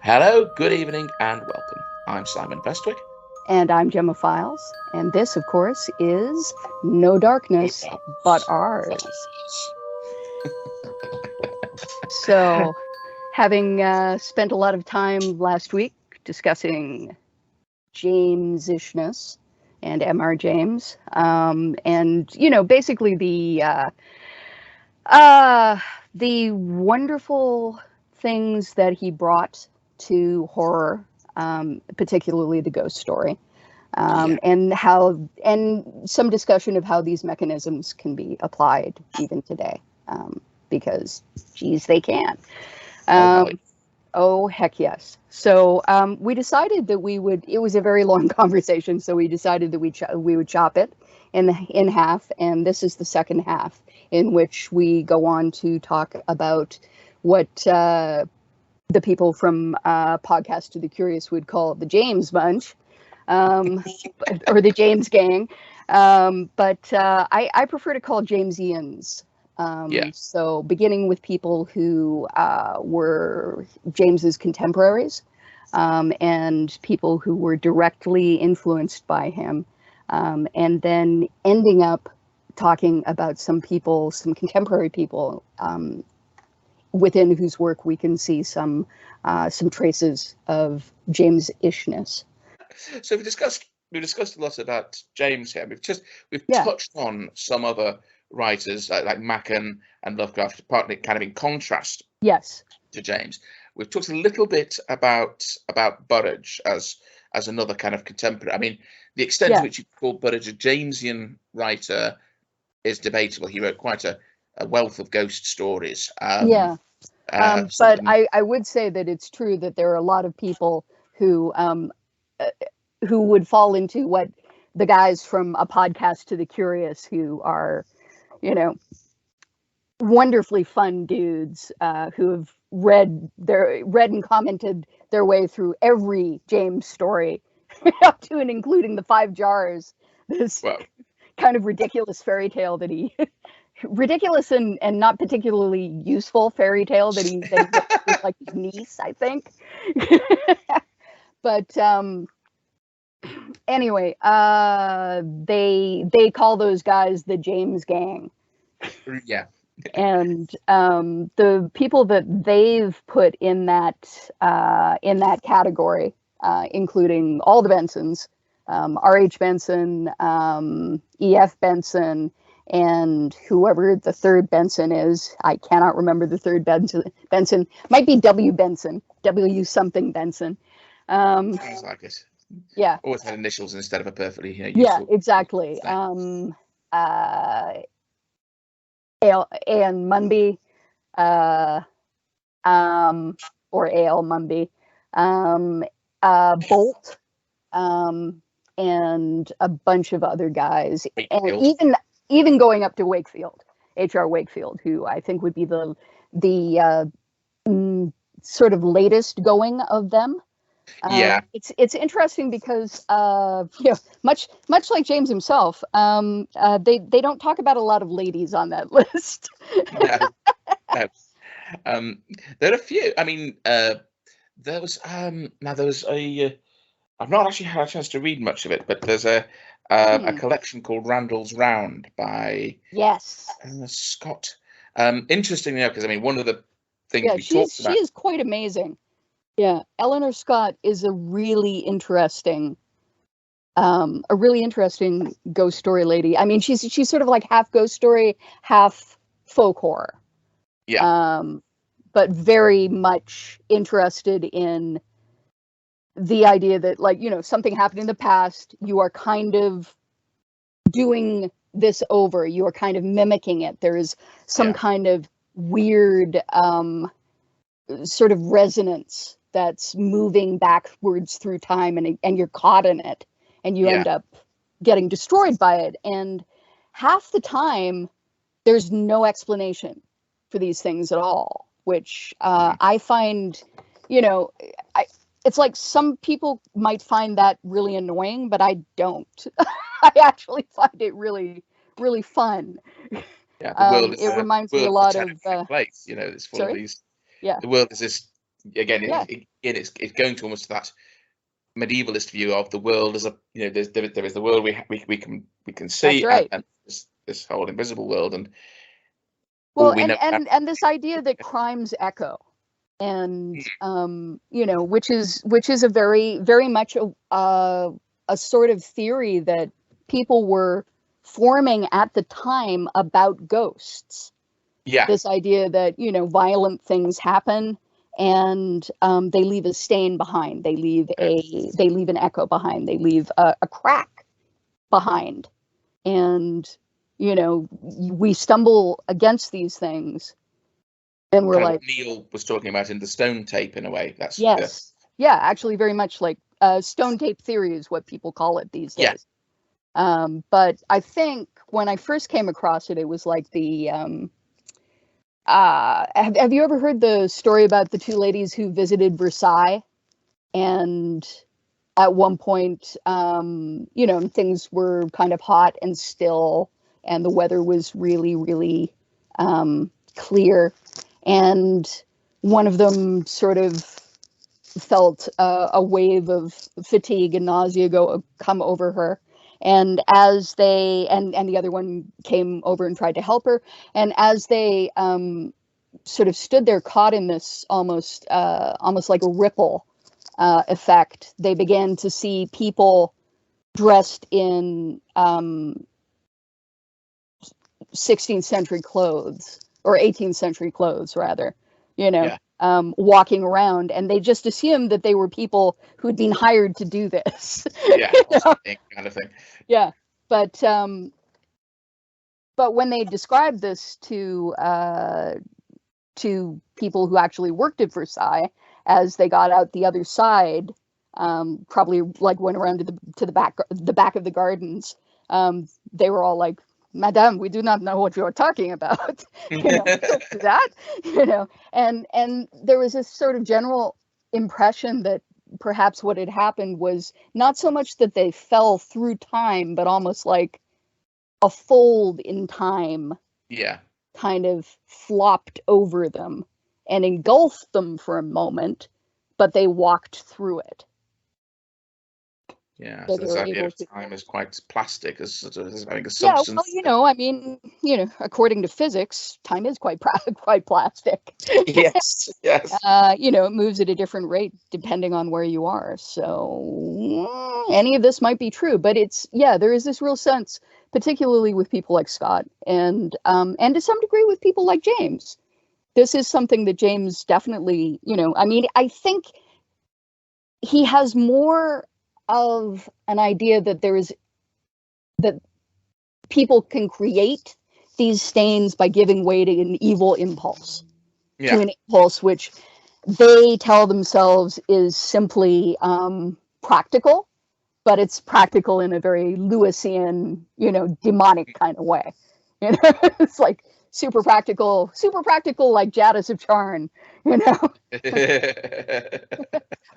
Hello, good evening, and welcome. I'm Simon Bestwick. And I'm Gemma Files. And this, of course, is No Good Darkness But dogs, Ours. butters. So, having spent a lot of time last week discussing James-ishness and M.R. James, basically the wonderful things that he brought to horror, particularly the ghost story. Yeah, And some discussion of how these mechanisms can be applied even today, because, geez, they can. oh boy. Um, oh, heck yes. So we decided that we would. It was a very long conversation, so we decided that we would chop it in half, and this is the second half in which we go on to talk about what the people from Podcast to the Curious would call the James Bunch, um, or the James Gang. But I prefer to call Jamesians. Yeah, So beginning with people who were James's contemporaries, and people who were directly influenced by him, and then ending up talking about some people, some contemporary people, within whose work we can see some traces of James-ishness. so we discussed a lot about James here. We've Yeah. touched on some other writers like Machen and Lovecraft, partly kind of in contrast Yes. to James. We've talked a little bit about Burrage as another kind of contemporary. I mean, the extent to Yeah. which you call Burrage a Jamesian writer is debatable. He wrote quite a wealth of ghost stories. Yeah. Some of But them, I would say that it's true that there are a lot of people who uh, who would fall into what the guys from A Podcast to the Curious, who are, you know, wonderfully fun dudes, who have read and commented their way through every James story, up to and including the Five Jars. This well, kind of ridiculous fairy tale that he ridiculous and not particularly useful fairy tale that he wrote with like his niece, I think. But anyway, they call those guys the James Gang. yeah, And the people that they've put in that category, including all the Bensons, R.H. Benson, E.F. Benson, and whoever the third Benson is. I cannot remember the third Benson. Might be W. Benson, W. something Benson. sounds like it. Yeah, Always had initials instead of a perfectly yeah, useful exactly. name. Uh, A.N. Munby, uh, or A.L. Munby, um, Bolt, and a bunch of other guys, and Wakefield. even going up to Wakefield, H.R. Wakefield, who I think would be the sort of latest going of them. Yeah, It's interesting because much like James himself, they don't talk about a lot of ladies on that list. no, no. Um, there are a few. I mean, there was now there was a. I've not actually had a chance to read much of it, but there's a Hmm. collection called Randall's Round by Yes. Scott. Interestingly enough, because I mean, one of the things Yeah, we talked she about. is quite amazing. Yeah, Eleanor Scott is a really interesting ghost story lady. I mean, she's sort of like half ghost story, half folk horror, Yeah, um, but very much interested in the idea that, like, something happened in the past. You are kind of doing this over. You are kind of mimicking it. There is some yeah, kind of weird sort of resonance that's moving backwards through time, and you're caught in it, and you yeah, end up getting destroyed by it. And half the time there's no explanation for these things at all, which mhm, I find, you know I, it's like some people might find that really annoying, but I don't. I actually find it really, really fun. yeah. The world is It a reminds me a world is a lot of terrifying place. You know, it's full of sorry. these. Yeah. The world is this again, Yeah. it's going to almost that medievalist view of the world as a, you know, there is the world we can see, That's right. and this whole invisible world, and Well, all we know. and this idea that crimes echo, and you know, which is a very much a sort of theory that people were forming at the time about ghosts. Yeah, This idea that, you know, violent things happen, and they leave a stain behind. They leave an echo behind. They leave a crack behind, and you know, we stumble against these things, and we're kind of like, what Neil was talking about in the stone tape in a way. That's yes, yeah, actually, very much like stone tape theory is what people call it these yeah. days. But I think when I first came across it, it was like the have you ever heard the story about the two ladies who visited Versailles, and at one point, you know, things were kind of hot and still, and the weather was really, really clear, and one of them sort of felt a wave of fatigue and nausea come over her, and as they and the other one came over and tried to help her, and as they sort of stood there caught in this almost like a ripple effect, they began to see people dressed in 16th century clothes, or 18th century clothes rather, you know. Yeah. Walking around, and they just assumed that they were people who'd been hired to do this. Yeah, You know? kind of thing. Yeah, but when they described this to people who actually worked at Versailles, as they got out the other side, probably like went around to the back of the gardens, they were all like, "Madame, we do not know what you're talking about." You know, that, you know, and there was this sort of general impression that perhaps what had happened was not so much that they fell through time, but almost like a fold in time Yeah. kind of flopped over them and engulfed them for a moment, but they walked through it. Yeah, So so they this were idea able of to. time is quite plastic, as sort of as having a Yeah, well, substance. you know, I mean, you know, according to physics, time is quite quite plastic. Yes, yes. You know, it moves at a different rate depending on where you are. So any of this might be true, but it's, yeah, there is this real sense, particularly with people like Scott, and to some degree with people like James. This is something that James definitely, you know, I mean, I think he has more of an idea that that people can create these stains by giving way to an evil impulse, to Yeah, an impulse which they tell themselves is simply practical, but it's practical in a very Lewisian, you know, demonic kind of way. You know, it's like super practical, like Jadis of Charn, you know.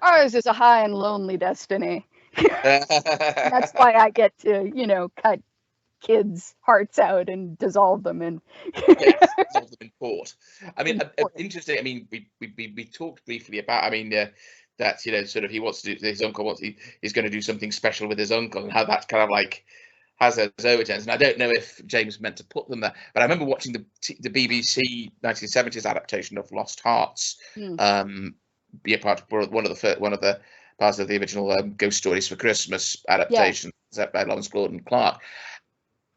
Ours is a high and lonely destiny. That's why I get to, you know, cut kids' hearts out and dissolve them and yes, dissolve them in port. I mean, interesting. I mean, we talked briefly about. I mean, that, you know, sort of he wants to do, his uncle wants, he's going to do something special with his uncle, and how that kind of like has those overtones. And I don't know if James meant to put them there, but I remember watching the BBC 1970s adaptation of Lost Hearts. Be a part of one of the parts of the original Ghost Stories for Christmas adaptation by Lawrence Gordon Clark.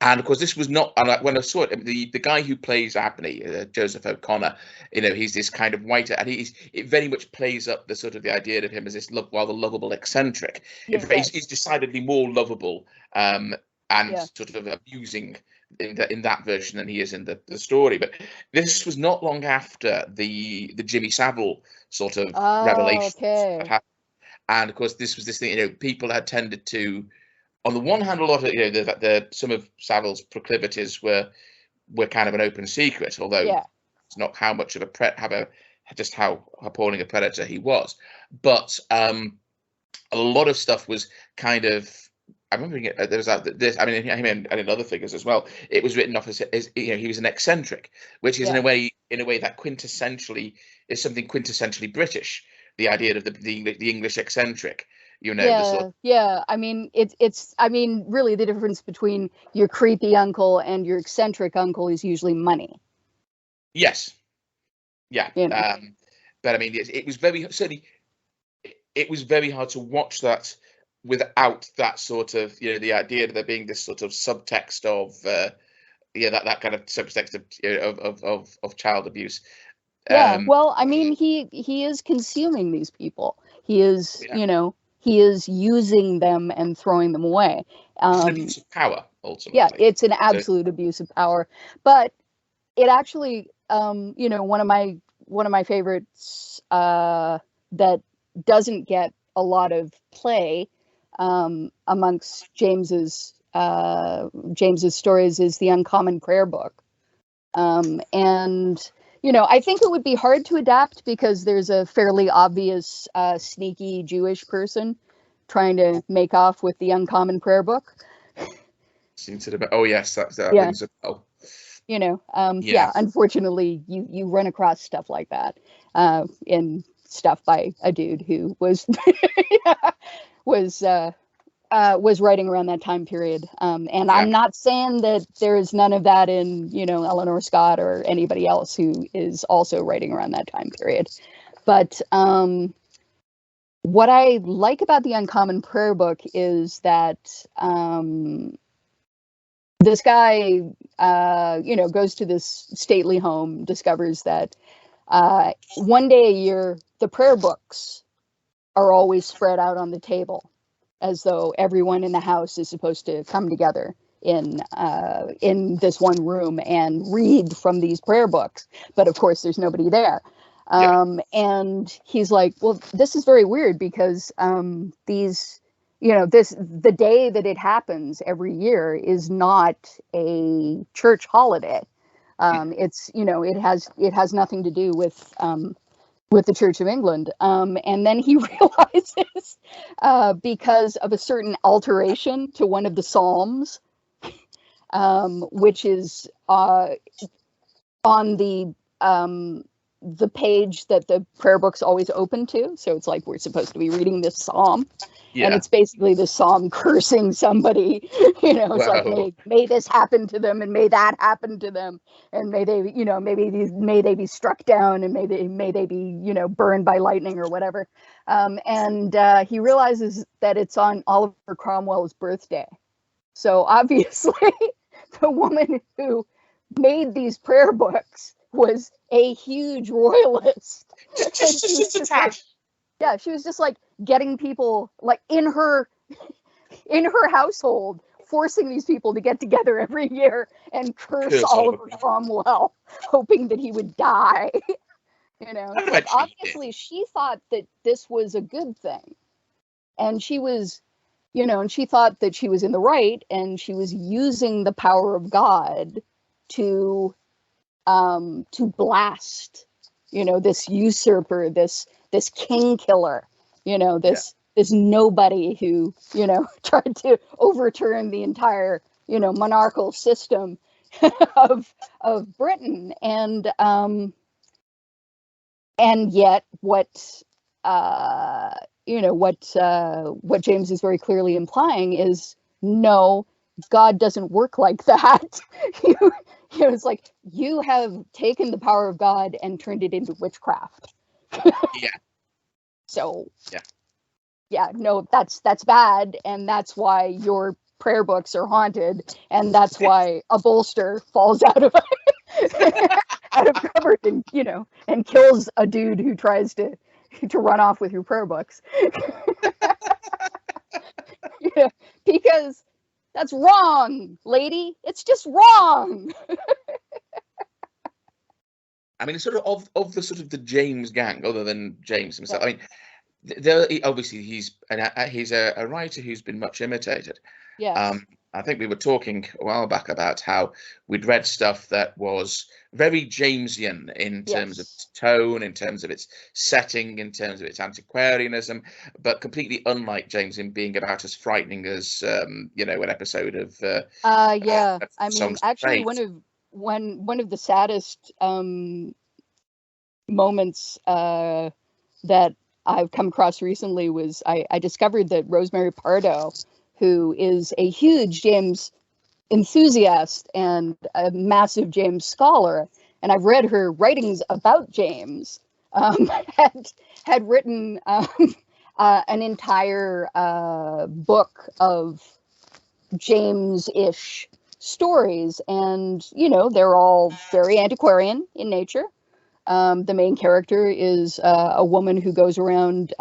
And of course, this was not. And when I saw it, the guy who plays Abney, Joseph O'Connor, you know, he's this kind of white, and it very much plays up the sort of the idea of him as this rather lovable eccentric. He's decidedly more lovable and sort of amusing in that version than he is in the story. But this was not long after the Jimmy Savile sort of revelation that happened. And of course, this was this thing. You know, people had tended to, on the one hand, a lot of, you know, some of Savile's proclivities were kind of an open secret, although it's not how much of just how appalling a predator he was. But a lot of stuff was kind of. I remember there was this. I mean, him and in other figures as well. It was written off as, you know, he was an eccentric, which is in a way that quintessentially is something quintessentially British. The idea of the English eccentric, the Yeah, sort of, yeah. I mean, it's. I mean, really, the difference between your creepy uncle and your eccentric uncle is usually money. yes, yeah. You know. But I mean, it was certainly it was very hard to watch that without that sort of, the idea of there being this sort of subtext of that kind of subtext of, of child abuse. Yeah. Um, Well, I mean, he is consuming these people. He is, yeah, he is using them and throwing them away. it's an abuse of power Yeah, ultimately. it's an So absolute abuse of power. But it actually, one of my favorites that doesn't get a lot of play amongst James's stories is the Uncommon Prayer Book. And I think it would be hard to adapt because there's a fairly obvious sneaky Jewish person trying to make off with the Uncommon Prayer Book. seems to be, oh yes, that Yeah. rings a bell. Yeah, unfortunately you run across stuff like that in stuff by a dude who was was writing around that time period. And Yeah. I'm not saying that there is none of that in, Eleanor Scott or anybody else who is also writing around that time period. But what I like about the Uncommon Prayer Book is that this guy, goes to this stately home, discovers that one day a year, the prayer books are always spread out on the table, as though everyone in the house is supposed to come together in this one room and read from these prayer books. But of course, there's nobody there. And he's like, well, this is very weird because the day that it happens every year is not a church holiday. It has nothing to do with the Church of England. And then he realizes, because of a certain alteration to one of the Psalms, which is on the page that the prayer book's always open to. So it's like we're supposed to be reading this Psalm. Yeah. And it's basically the Psalm cursing somebody. It's like, may this happen to them, and may that happen to them, and may they, may they be struck down, and may they be, burned by lightning or whatever. And he realizes that it's on Oliver Cromwell's birthday. So obviously, the woman who made these prayer books was a huge royalist. Just a tad. Yeah, she was just like getting people like in her household, forcing these people to get together every year and curse Oliver Cromwell, hoping that he would die. So obviously she thought that this was a good thing, and she was, and she thought that she was in the right, and she was using the power of God to blast, this usurper, this king killer, this nobody who, tried to overturn the entire, monarchical system of Britain. And yet what James is very clearly implying is, no, God doesn't work like that. It's like, you have taken the power of God and turned it into witchcraft. Yeah. So no, that's bad, and that's why your prayer books are haunted, and that's why a bolster falls out of cupboard and kills a dude who tries to run off with your prayer books. Because that's wrong, lady. It's just wrong. I mean, it's sort of the sort of the James gang, other than James himself. I mean, there obviously he's a writer who's been much imitated. Yes. I think we were talking a while back about how we'd read stuff that was very Jamesian in terms of its tone, in terms of its setting, in terms of its antiquarianism, but completely unlike James in being about as frightening as an episode of. I mean, actually, one of the saddest moments that I've come across recently was I discovered that Rosemary Pardo, who is a huge James enthusiast and a massive James scholar, and I've read her writings about James, had written an entire book of James-ish stories, and they're all very antiquarian in nature. The main character is a woman who goes around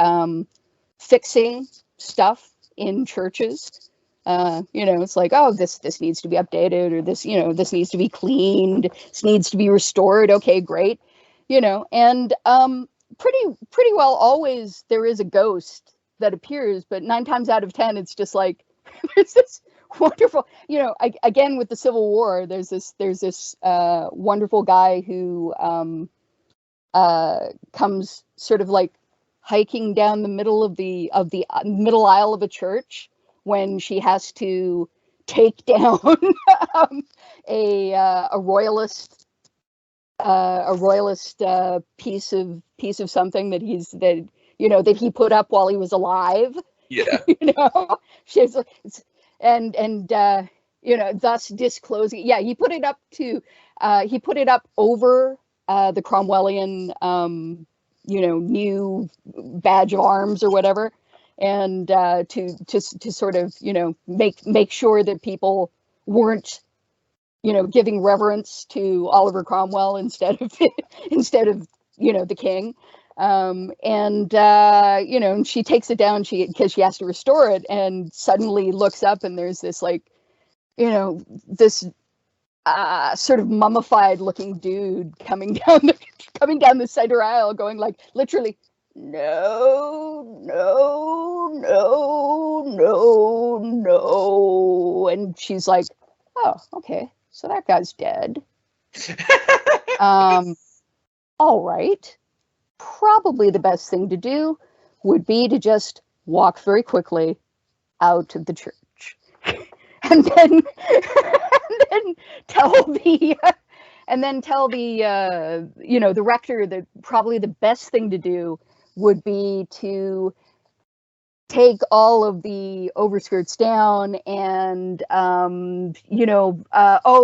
fixing stuff in churches. It's like, oh, this needs to be updated, or this needs to be cleaned, this needs to be restored. Okay, great. And pretty well always there is a ghost that appears, but 9 times out of 10 it's just like there's this wonderful, again with the Civil War, there's this wonderful guy who comes sort of like hiking down the middle of the middle aisle of a church when she has to take down a royalist piece of something that he put up while he was alive. Yeah. She's thus disclosing. Yeah, he put it up over the Cromwellian new badge of arms or whatever, and to sort of make sure that people weren't giving reverence to Oliver Cromwell instead of the king. And she takes it down because she has to restore it, and suddenly looks up and there's this this sort of mummified looking dude coming down the center aisle, going like literally, no, no, no, no, no. And she's like, oh, okay, so that guy's dead. All right. Probably the best thing to do would be to just walk very quickly out of the church. and then tell the the rector that probably the best thing to do would be to take all of the overskirts down and oh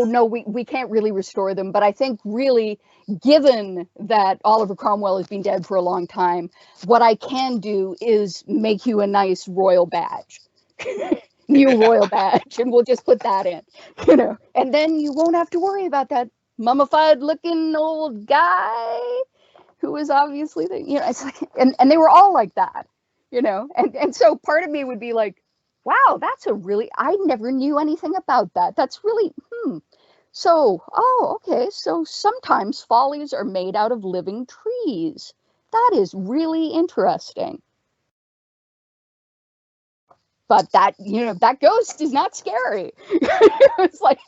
no, we can't really restore them, but I think really, given that Oliver Cromwell has been dead for a long time, what I can do is make you a nice royal badge. New royal badge, and we'll just put that in, and then you won't have to worry about that mummified looking old guy who was obviously it's like, and they were all like that, and so part of me would be like, wow, I never knew anything about that. That's really, so, oh, okay, so sometimes follies are made out of living trees. That is really interesting. But that ghost is not scary. It's like,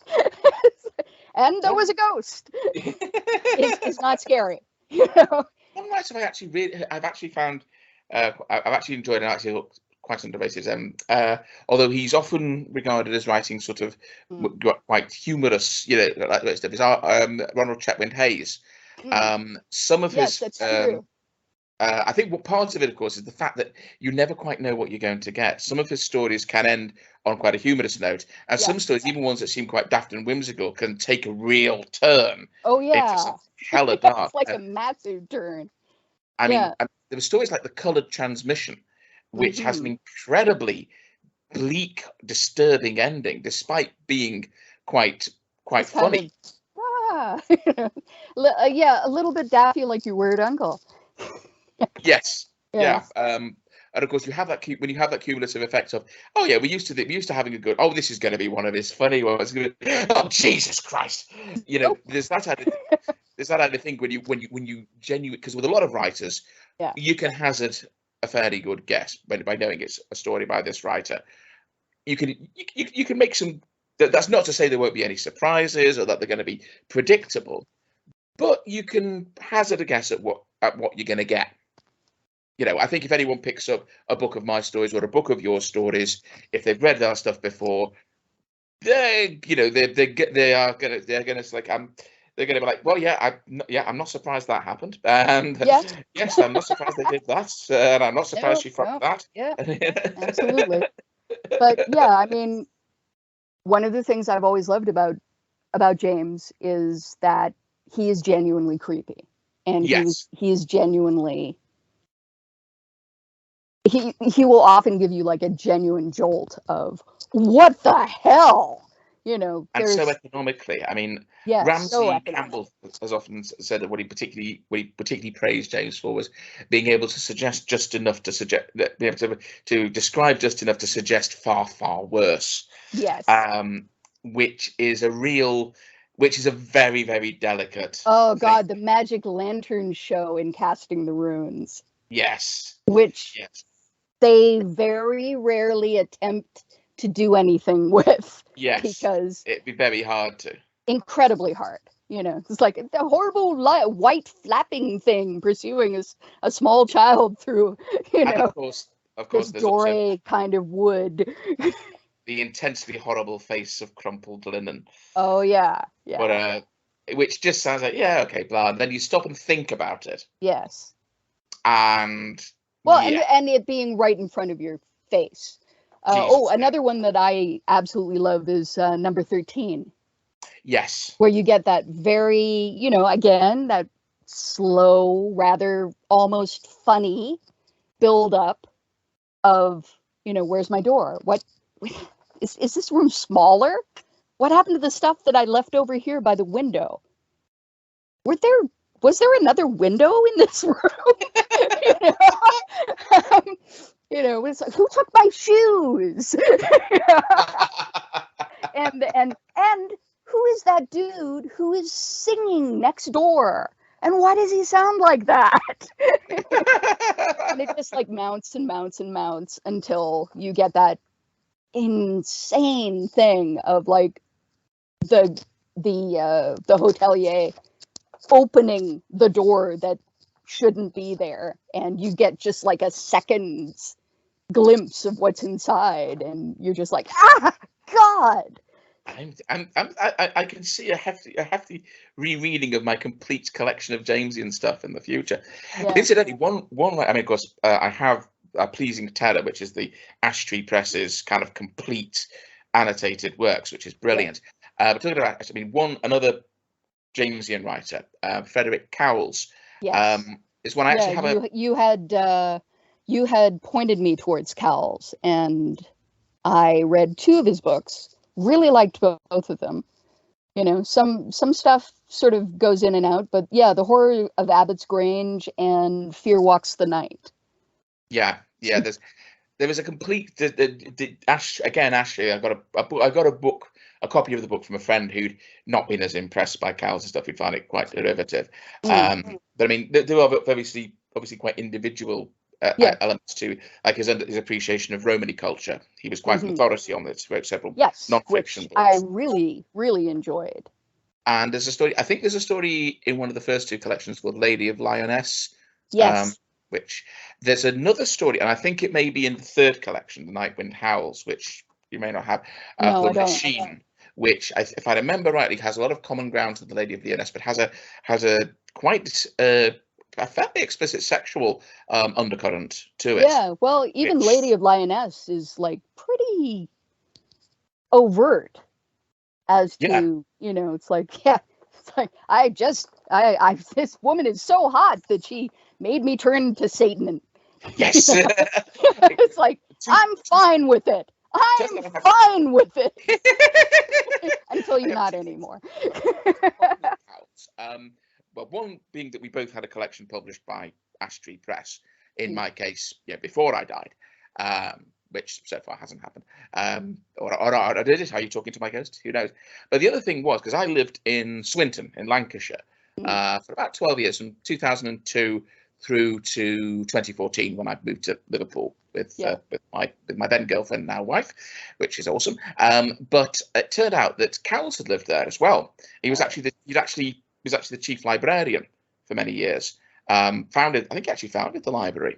and there was a ghost. It's not scary. One writer I've actually found, I've actually enjoyed and actually looked quite underrated. Although he's often regarded as writing sort of quite humorous, like that stuff. Is Ronald Chetwynd Hayes. Some of his, that's true. I think what part of it, of course, is the fact that you never quite know what you're going to get. Some of his stories can end on quite a humorous note, and some stories, even ones that seem quite daft and whimsical, can take a real turn. Oh yeah, into something hella dark. It's like a massive turn. I mean, there were stories like The Coloured Transmission, which has an incredibly bleak, disturbing ending, despite being quite funny. Yeah, a little bit daffy, like your weird uncle. Yes. Yeah. And of course, you have that when you have that cumulative effect of, oh yeah, we used to having a good. Oh, this is going to be one of his funny ones. Oh Jesus Christ! There's that other thing when you genuinely, because with a lot of writers, you can hazard a fairly good guess by knowing it's a story by this writer. You can make some. That's not to say there won't be any surprises or that they're going to be predictable, but you can hazard a guess at what you're going to get. I think if anyone picks up a book of my stories or a book of your stories, if they've read our stuff before, they're gonna like they're going to be like, well, yeah, I'm not surprised that happened, and Yes. yes, I'm not surprised they did that, and I'm not surprised she fucked that. Yeah, absolutely. But yeah, I mean, one of the things I've always loved about James is that he is genuinely creepy, and Yes. he is genuinely he will often give you like a genuine jolt of what the hell, you know. And so economically, I mean, Ramsey Campbell has often said that what he particularly praised James for was being able to suggest just enough to suggest, be able to describe just enough to suggest far, far worse. Yes. Which is a very, very delicate. Oh God, the Magic Lantern show in Casting the Runes. Yes. Which they very rarely attempt to do anything with. Yes. Because it'd be very hard to. Incredibly hard. You know, it's like the horrible white flapping thing pursuing a small child through, you know, and of course, this doorway kind of wood. The intensely horrible face of crumpled linen. Oh yeah, yeah. But which just sounds like, yeah, okay, blah. And then you stop and think about it. Yes. And well, and it being right in front of your face. Another one that I absolutely love is number 13. Yes. Where you get that very, you know, again, that slow, rather almost funny build up of, you know, where's my door? What is this room smaller? What happened to the stuff that I left over here by the window? Was there another window in this room? You know, it's like, who took my shoes? and who is that dude who is singing next door? And why does he sound like that? And it just like mounts and mounts and mounts until you get that insane thing of like the hotelier opening the door that shouldn't be there, and you get just like a second's glimpse of what's inside, and you're just like, ah, God. I can see a hefty rereading of my complete collection of Jamesian stuff in the future. Yeah. Incidentally, one I mean, of course, I have a Pleasing Terror, which is the Ash Tree Press's kind of complete annotated works, which is brilliant. Yeah. But talking about, I mean, another Jamesian writer, Frederick Cowles. Yes. Is one I actually have you had pointed me towards Cowles, and I read 2 of his books. Really liked both of them. You know, some stuff sort of goes in and out, but yeah, The Horror of Abbott's Grange and Fear Walks the Night. Yeah. There was a complete Ash. I got a copy of the book from a friend who'd not been as impressed by Cowles' stuff. He'd found it quite derivative. But I mean, there are obviously quite individual elements to, like his appreciation of Romany culture. He was quite an authority on this. Wrote several non-fiction books. I really, really enjoyed. And there's a story. I think there's a story in one of the first 2 collections called Lady of Lioness. Yes. Which there's another story, and I think it may be in the 3rd collection, The Night Wind Howls, which you may not have, called Machine, which, if I remember rightly, has a lot of common ground to the Lady of Lioness, but has a quite a fairly explicit sexual undercurrent to it. Yeah, well, even Lady of Lioness is like pretty overt as to, you know, it's like this woman is so hot that she made me turn to Satan. Yes. It's like, I'm fine with it. I'm fine with it. Until you're not anymore. Well, one being that we both had a collection published by Ash Tree Press, in my case, before I died, which so far hasn't happened. Or did it? Are you talking to my ghost? Who knows? But the other thing was, because I lived in Swinton in Lancashire for about 12 years, from 2002 through to 2014, when I moved to Liverpool with my then girlfriend, now wife, which is awesome. But it turned out that Cowles had lived there as well. He was actually the chief librarian for many years. I think he actually founded the library.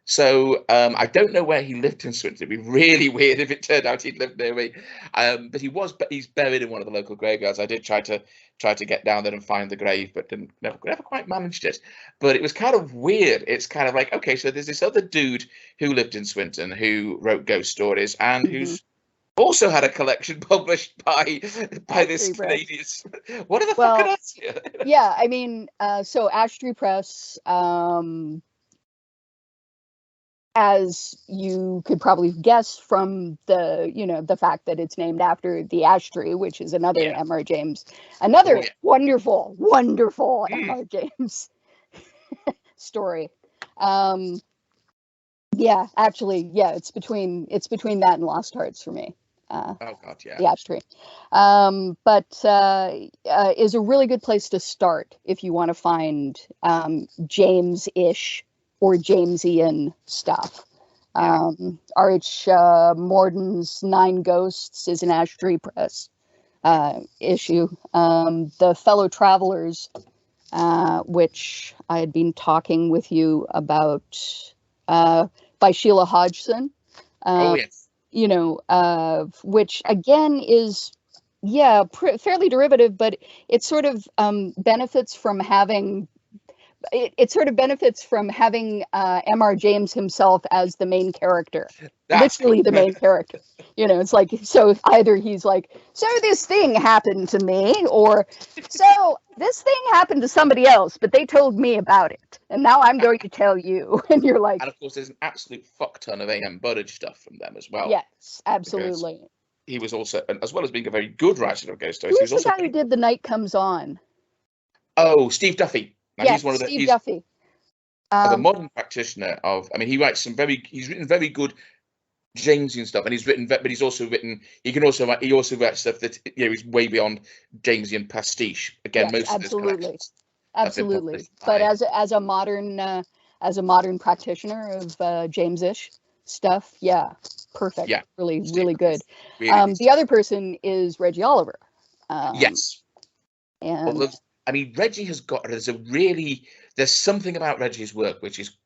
So I don't know where he lived in Swinton. It'd be really weird if it turned out he'd lived near me. But he's buried in one of the local graveyards. I did try to get down there and find the grave, but never quite managed it. But it was kind of weird. It's kind of like, okay, so there's this other dude who lived in Swinton who wrote ghost stories and who's also had a collection published by this Canadian. What are the fucking odds here? Yeah, I mean, so Ash Tree Press, as you could probably guess from the fact that it's named after the ash tree, which is another M.R. James, another wonderful M.R. James story. It's between that and Lost Hearts for me. Oh God, yeah. The ash tree, is a really good place to start if you want to find James-ish or Jamesian stuff. R.H. Morden's 9 Ghosts is an Ash Tree Press issue. The Fellow Travelers, which I had been talking with you about, by Sheila Hodgson. Which again is fairly derivative, but it sort of benefits from having M.R. James himself as the main character. Literally the main character. It's like, so either he's like, so this thing happened to me, or so this thing happened to somebody else, but they told me about it, and now I'm going to tell you. And you're like, and of course there's an absolute fuck ton of A.M. Burridge stuff from them as well. Yes, absolutely. He was also, as well as being a very good writer of ghost stories, he was also the guy who did The Night Comes On. Oh, Steve Duffy. Now, he's one of Steve Duffy. The modern practitioner of, he's written very good Jamesian stuff, and he also writes stuff that is way beyond Jamesian pastiche. Again, most of his collections. Absolutely. But as a modern practitioner of James-ish stuff, perfect. Yeah, really good. Really the other person is Reggie Oliver. Yes. And Reggie there's something about Reggie's work which is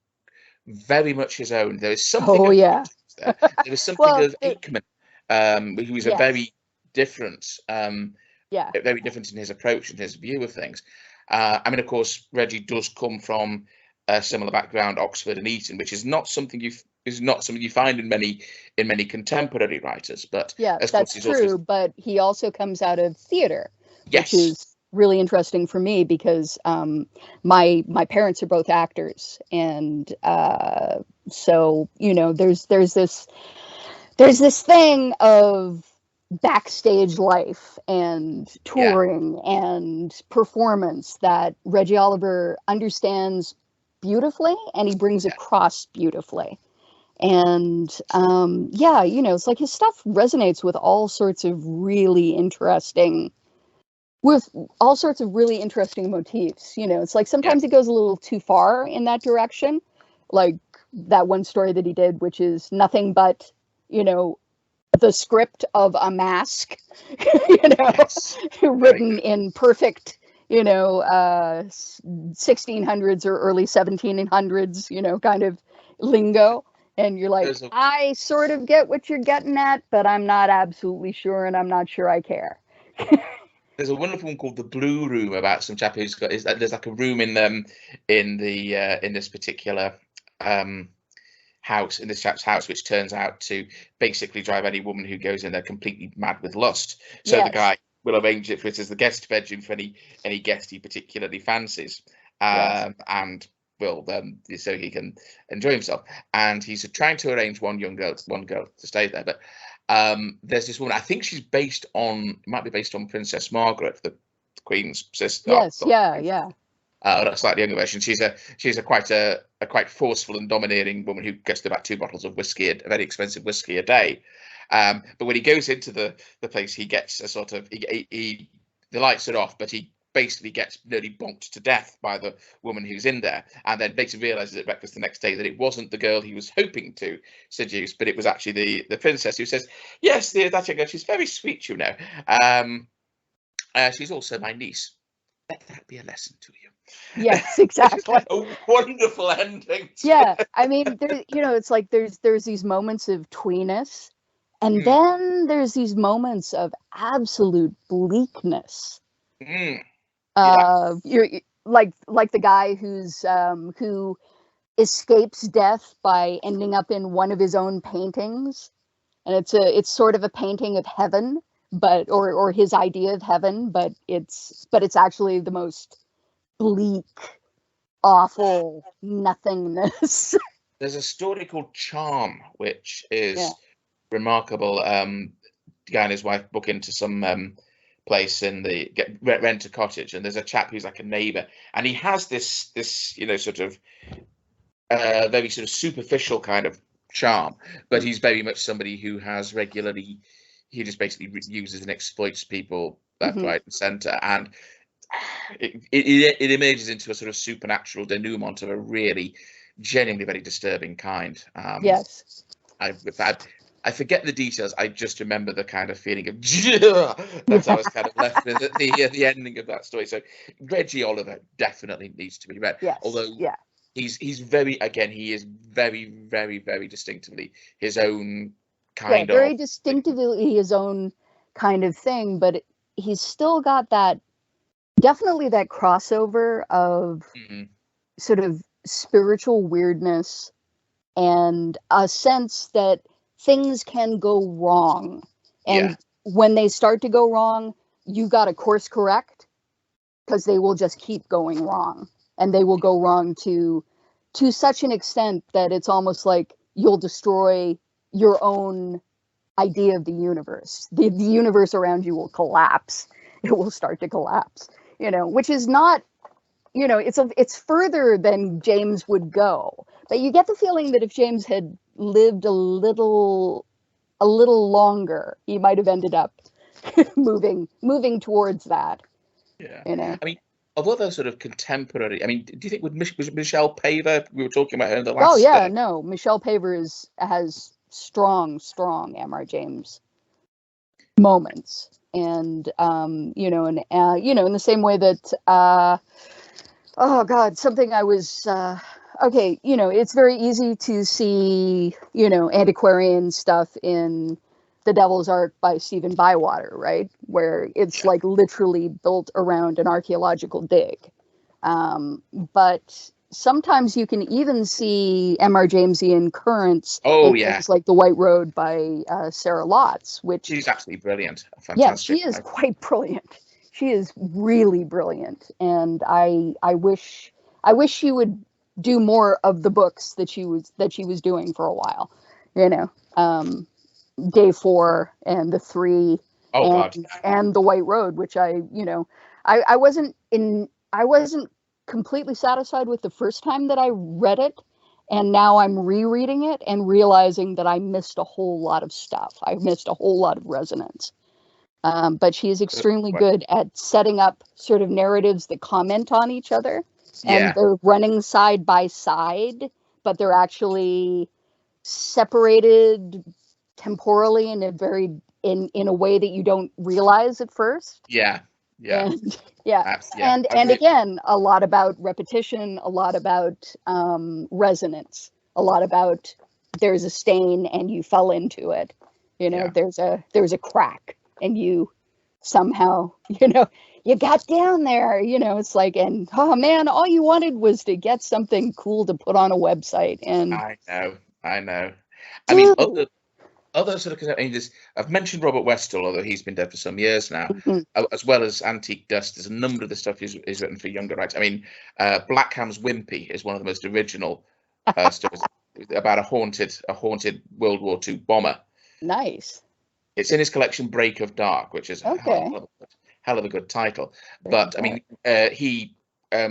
very much his own. There is something. There is something of Aikman, who is a very different, very different in his approach and his view of things. Of course, Reggie does come from a similar background, Oxford and Eton, which is not something you find in many contemporary writers. But that's true. But he also comes out of theater, which is really interesting for me because my parents are both actors, and so there's this thing of backstage life and touring and performance that Reggie Oliver understands beautifully, and he brings across beautifully. And it's like his stuff resonates with all sorts of really interesting motifs. It's like sometimes it goes a little too far in that direction, like that one story that he did, which is nothing but the script of a mask, written in perfect 1600s or early 1700s kind of lingo. And you're like, I sort of get what you're getting at, but I'm not absolutely sure, and I'm not sure I care. There's a wonderful one called The Blue Room about some chap who's got. There's like a room in this particular house, in this chap's house, which turns out to basically drive any woman who goes in there completely mad with lust. So the guy will arrange it for it as the guest bedroom for any guest he particularly fancies, and will so he can enjoy himself. And he's trying to arrange one girl to stay there, but there's this woman. I think she's might be based on Princess Margaret, the Queen's sister. Yes, a slightly younger version. She's a quite forceful and domineering woman who gets to about 2 bottles of whiskey, a very expensive whiskey a day. But when he goes into the place, he gets a sort of the lights are off, but he basically gets nearly bonked to death by the woman who's in there, and then later realizes at breakfast the next day that it wasn't the girl he was hoping to seduce, but it was actually the princess, who says, yes, that young girl, she's very sweet, she's also my niece. let that be a lesson to you. Yes, exactly. A wonderful ending. Yeah, I mean, there, it's like there's these moments of tweeness, and then there's these moments of absolute bleakness. You're like the guy who escapes death by ending up in one of his own paintings, and it's sort of a painting of heaven, but or his idea of heaven, but it's actually the most bleak, awful nothingness. There's a story called Charm, which is remarkable. The guy and his wife book into some place and they rent a cottage, and there's a chap who's like a neighbor, and he has this sort of very sort of superficial kind of charm, but he's very much somebody who has regularly, he just basically uses and exploits people left, right, and center, and it emerges into a sort of supernatural denouement of a really genuinely very disturbing kind. Yes. I forget the details. I just remember the kind of feeling of that I was kind of left with at the ending of that story. So Reggie Oliver definitely needs to be read. Yes. Although he's very, again, he is very, very, very distinctively his own kind of. Very distinctively his own kind of thing, but he's still got that, definitely that crossover of sort of spiritual weirdness and a sense that things can go wrong. And when they start to go wrong, you got to course correct, because they will just keep going wrong. And they will go wrong to such an extent that it's almost like you'll destroy your own idea of the universe. The universe around you will collapse. It will start to collapse, which is not, it's further than James would go. But you get the feeling that if James had lived a little longer, he might have ended up moving towards that. Yeah. I mean, although they're sort of contemporary, I mean, do you think with Michelle Paver, we were talking about her in the last... Oh, yeah, no. Michelle Paver has strong M.R. James moments. And, in the same way that, oh, God, something I was... okay, it's very easy to see, antiquarian stuff in The Devil's Ark by Stephen Bywater, right? Where it's like literally built around an archaeological dig. But sometimes you can even see M.R. Jamesian currents in things like The White Road by Sarah Lotz, which... She's absolutely brilliant. Fantastic. Yeah, she is quite brilliant. She is really brilliant. And I wish she would do more of the books that she was doing for a while, Day 4 and The 3 and The White Road, which I wasn't completely satisfied with the first time that I read it, and now I'm rereading it and realizing that I missed a whole lot of stuff. I missed a whole lot of resonance. But she is extremely good at setting up sort of narratives that comment on each other. And they're running side by side, but they're actually separated temporally in a way that you don't realize at first. And again, a lot about repetition, a lot about resonance, a lot about there's a stain and you fell into it. There's a crack and you somehow, you got down there, it's like, and oh man, all you wanted was to get something cool to put on a website. And I know. I mean, other sort of, I've mentioned Robert Westall, although he's been dead for some years now, as well as Antique Dust. There's a number of the stuff he's written for younger writers. I mean, Blackham's Wimpy is one of the most original stories about a haunted World War II bomber. Nice. It's in his collection Break of Dark, which is a hell of a good title. But I mean,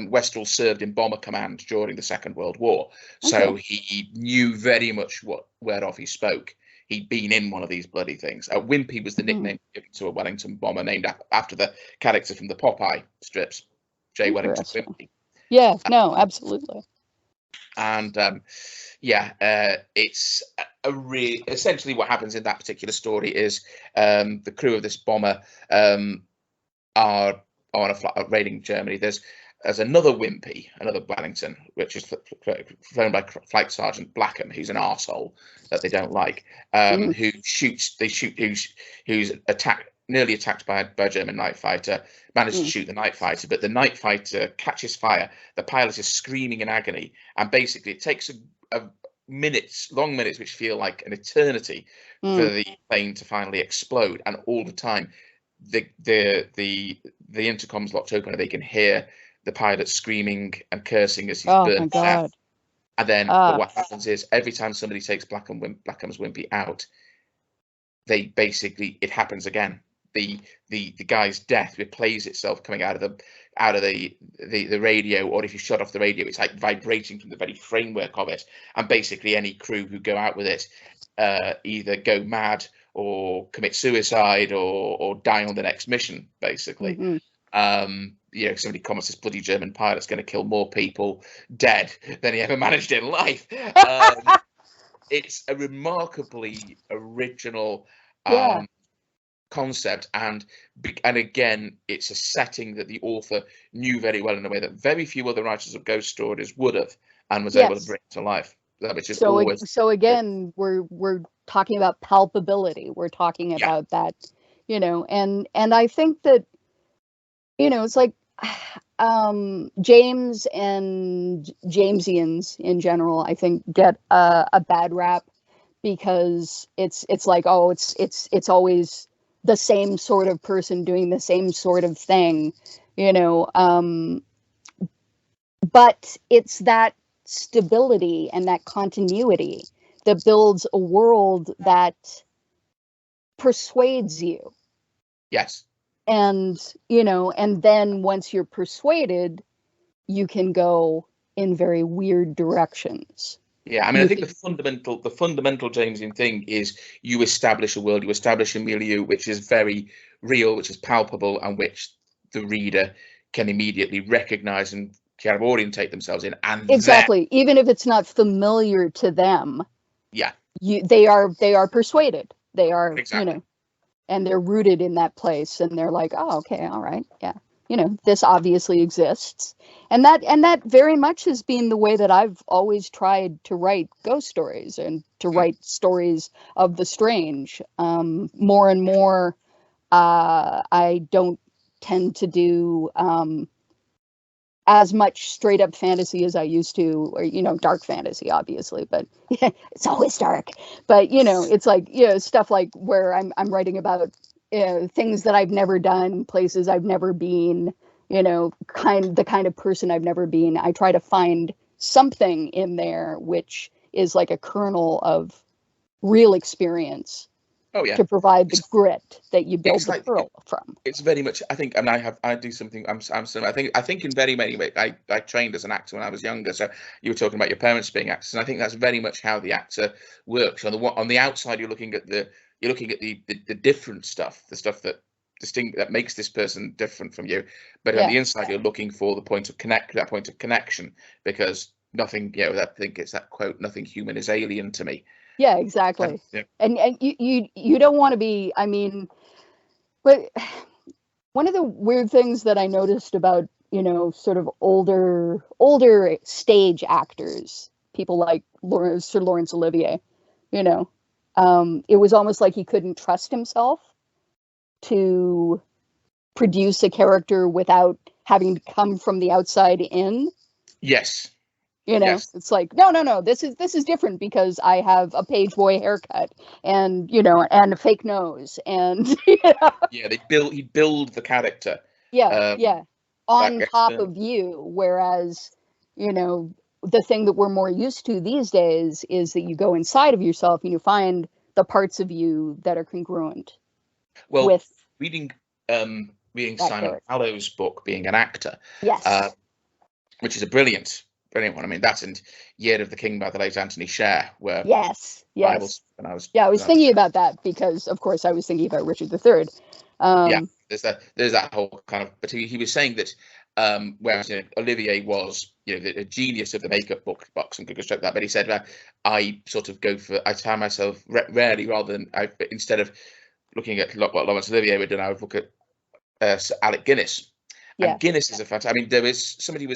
Westall served in bomber command during the Second World War, so he knew very much whereof he spoke. He'd been in one of these bloody things. Wimpy was the nickname given to a Wellington bomber named after the character from the Popeye strips, J. Wellington Wimpy. Yeah, no, absolutely. And it's essentially what happens in that particular story is the crew of this bomber are raiding Germany, there's another Wimpy, another Wellington, which is flown by Flight Sergeant Blackham, who's an arsehole that they don't like, who shoots. Who's nearly attacked by a German night fighter, manages to shoot the night fighter, but the night fighter catches fire. The pilot is screaming in agony, and basically it takes long minutes, which feel like an eternity, for the plane to finally explode. And all the time, the intercom's locked open, and they can hear the pilot screaming and cursing as he's burned to death. And then what happens is, every time somebody takes Blackham's Wimpy out, it happens again. The guy's death replays itself coming out of the radio, or if you shut off the radio, it's like vibrating from the very framework of it. And basically any crew who go out with it either go mad or commit suicide or die on the next mission, basically. Somebody comments, this bloody German pilot's going to kill more people dead than he ever managed in life. It's a remarkably original concept, and again, it's a setting that the author knew very well in a way that very few other writers of ghost stories would have, and was able to bring to life. Which is so again, we're talking about palpability. We're talking about that, and I think that, it's like James and Jamesians in general, I think, get a bad rap because it's like, oh, it's always the same sort of person doing the same sort of thing, but it's that stability and that continuity that builds a world that persuades you. Yes. And, and then once you're persuaded, you can go in very weird directions. Yeah, I mean, I think the fundamental Jamesian thing is you establish a world, you establish a milieu which is very real, which is palpable, and which the reader can immediately recognize and kind of orientate themselves in. And exactly, even if it's not familiar to them. Yeah, they are persuaded. They are, exactly. And they're rooted in that place, and they're like, oh, okay, all right, yeah. This obviously exists. And that very much has been the way that I've always tried to write ghost stories and to write stories of the strange. More and more, I don't tend to do as much straight up fantasy as I used to, or, dark fantasy, obviously, but it's always dark. But, it's like, stuff like where I'm writing about things that I've never done, places I've never been, the kind of person I've never been. I try to find something in there which is like a kernel of real experience. Oh yeah, to provide the grit that you build the pearl from. It's very much, I think, and I do something. I think in very many ways, I trained as an actor when I was younger. So you were talking about your parents being actors, and I think that's very much how the actor works. On the outside, you're looking at the different stuff, the stuff that makes this person different from you. But on the inside, you're looking for that point of connection, because nothing. I think it's that quote: "Nothing human is alien to me." Yeah, exactly. And you don't want to be, but one of the weird things that I noticed about, sort of older stage actors, people like Sir Laurence Olivier, it was almost like he couldn't trust himself to produce a character without having to come from the outside in. Yes. Yes. It's like, no, this is different because I have a page boy haircut and, and a fake nose and, Yeah, he'd build the character. Yeah. On top of you. Whereas, the thing that we're more used to these days is that you go inside of yourself and you find the parts of you that are congruent. Well, with reading Simon Fallow's book, Being an Actor. Yes. Which is a brilliant one. I mean, that's in Year of the King by the late Anthony Sher, where yes. I was thinking about that because, of course, I was thinking about Richard III. There's that whole kind of. But he was saying that whereas Olivier was a genius of the makeup box and could construct that, but he said I sort of I tell myself rarely, rather than instead of looking at what Laurence Olivier had done, I would look at Alec Guinness. And Guinness is a fantastic. I mean, there was somebody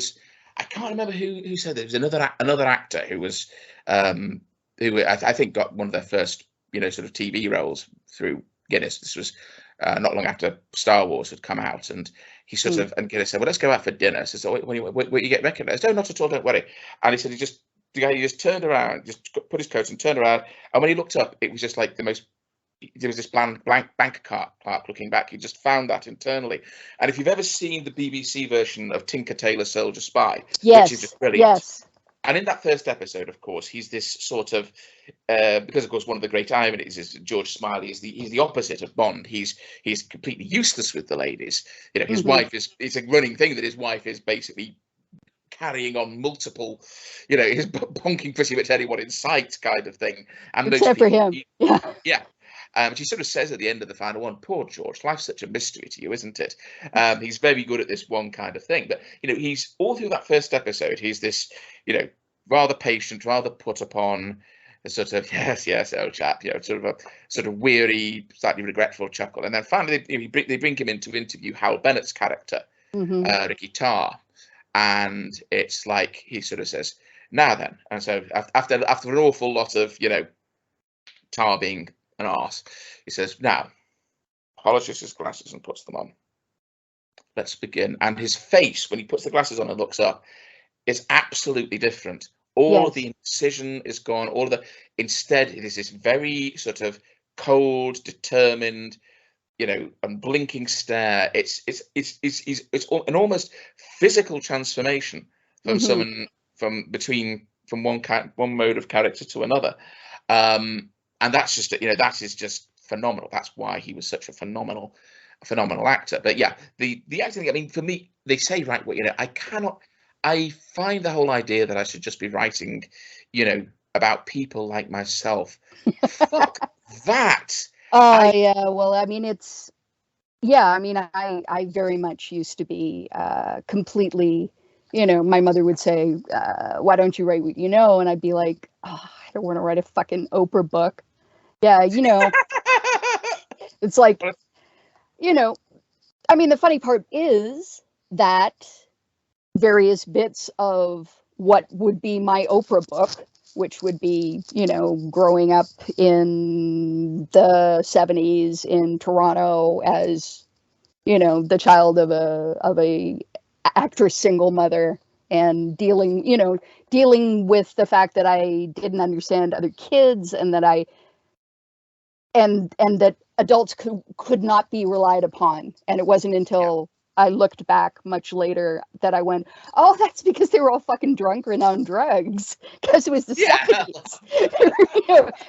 I can't remember who said there was another actor who was who I think got one of their first sort of TV roles through Guinness. This was not long after Star Wars had come out, and he sort of and Guinness said, "Well, let's go out for dinner." So, when you get recognised, "Oh, not at all, don't worry." And he said the guy just turned around, just put his coat and turned around, and when he looked up, it was just like the most. There was this blank bank clerk looking back. He just found that internally. And if you've ever seen the BBC version of Tinker Tailor Soldier Spy, which is just brilliant. And in that first episode, of course, he's this sort of because, of course, one of the great ironies is George Smiley he's the opposite of Bond. He's completely useless with the ladies. His wife it's a running thing that his wife is basically carrying on multiple, he's bonking pretty much anyone in sight, kind of thing. And except for him, yeah. She sort of says at the end of the final one, "Poor George, life's such a mystery to you, isn't it?" He's very good at this one kind of thing, but he's all through that first episode. He's this, rather patient, rather put upon, a sort of yes, old chap, sort of weary, slightly regretful chuckle, and then finally they bring him in to interview Hal Bennett's character, Ricky Tarr, and it's like he sort of says, "Now then," and so after an awful lot of Tarr being an arse, he says, "Now," polishes his glasses and puts them on. "Let's begin." And his face, when he puts the glasses on and looks up, is absolutely different. All of the incision is gone. Instead, it is this very sort of cold, determined, unblinking stare. It's an almost physical transformation from someone from one mode of character to another. And that's just, that is just phenomenal. That's why he was such a phenomenal actor. But yeah, the acting, I mean, for me, they say, right, well, I find the whole idea that I should just be writing, about people like myself. Fuck that. Yeah. Well, I mean, I very much used to be completely, my mother would say, "Why don't you write what you know?" And I'd be like, "Oh, I don't want to write a fucking Oprah book." Yeah, it's like, I mean, the funny part is that various bits of what would be my Oprah book, which would be, growing up in the 70s in Toronto as, the child of a actress single mother, and dealing with the fact that I didn't understand other kids, and that and that adults could not be relied upon. And it wasn't until I looked back much later that I went, "Oh, that's because they were all fucking drunk or on drugs, because it was the 70s.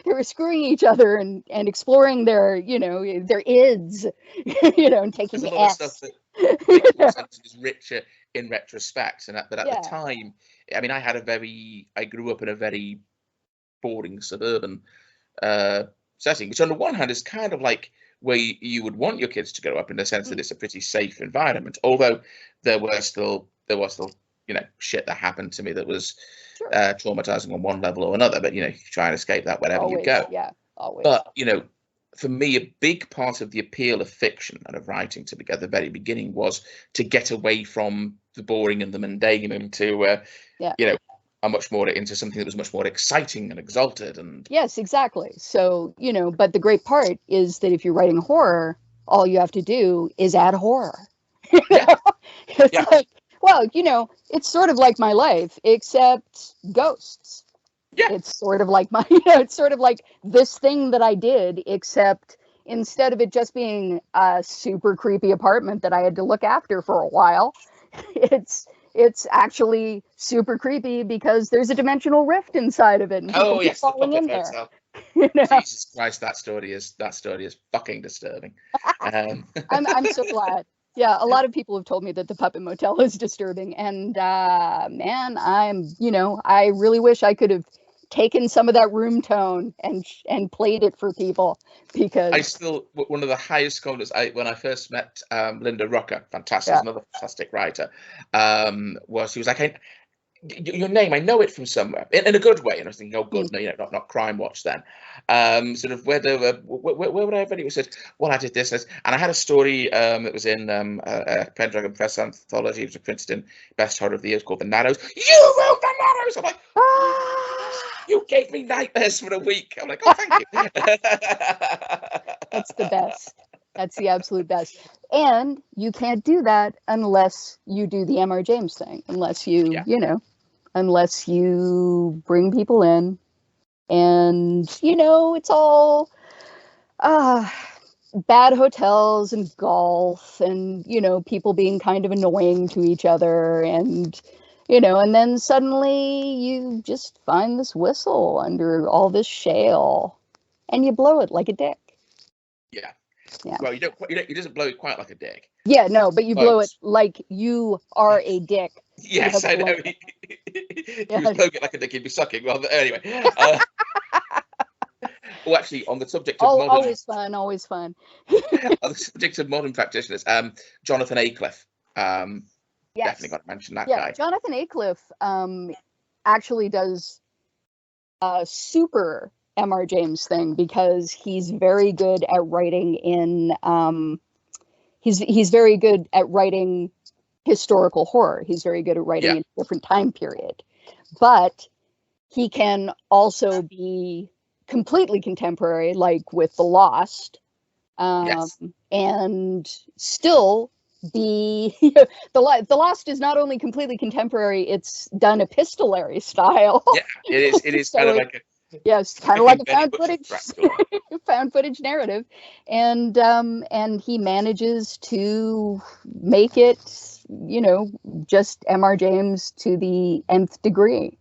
They were screwing each other and exploring their ids, and taking There's a lot of stuff that is richer in retrospect, but at the time, I mean, I grew up in a very boring suburban setting, which on the one hand is kind of like where you would want your kids to grow up, in the sense that it's a pretty safe environment. Although there was still shit that happened to me that was traumatizing on one level or another. But you try and escape that wherever you go. Yeah, always. But for me, a big part of the appeal of fiction and of writing to at the very beginning was to get away from the boring and the mundane into into something that was much more exciting and exalted. And yes, exactly. So, but the great part is that if you're writing horror, all you have to do is add horror. It's like, well, it's sort of like my life, except ghosts. Yeah. It's sort of like it's sort of like this thing that I did, except instead of it just being a super creepy apartment that I had to look after for a while, it's actually super creepy because there's a dimensional rift inside of it, and people keep falling in there. Jesus Christ, that story is fucking disturbing. I'm so glad. Yeah, a lot of people have told me that the Puppet Motel is disturbing, and man, I really wish I could have taken some of that room tone and played it for people, because one of the highest compliments when I first met Linda Rucker, another fantastic writer, was she was like, your name, I know it from somewhere in a good way. And I was thinking, oh, good, Mm. no, not Crime Watch then. Sort of where would I have read it? Said, well, I did this, and I had a story that was in Pendragon Press anthology. It was printed in Best Horror of the Year, called The Narrows. You wrote The Narrows. I'm like, you gave me nightmares for a week. I'm like, oh, thank you. That's the best. That's the absolute best. And you can't do that unless you do the M.R. James thing, unless you, unless you bring people in and, it's all bad hotels and golf and, people being kind of annoying to each other. And, and then suddenly you just find this whistle under all this shale and you blow it like a dick. Yeah. Yeah. Well, you don't. He doesn't blow it quite like a dick. Yeah, no, but you blow it like you are a dick. Yes, I know. He was blowing it like a dick. He'd be sucking. Well, anyway. Oh, actually, on the subject of modern, always fun. On the subject of modern practitioners, Jonathan Aycliffe. Yes. Definitely got to mention that guy. Jonathan Aycliffe actually does a super M.R. James thing because he's very good at writing in he's very good at writing historical horror. He's very good at writing in a different time period. But he can also be completely contemporary, like with The Lost, and still be the Lost is not only completely contemporary, it's done epistolary style. Yeah, it is so kind of like a kind of like a found footage narrative, and he manages to make it, just M.R. James to the nth degree.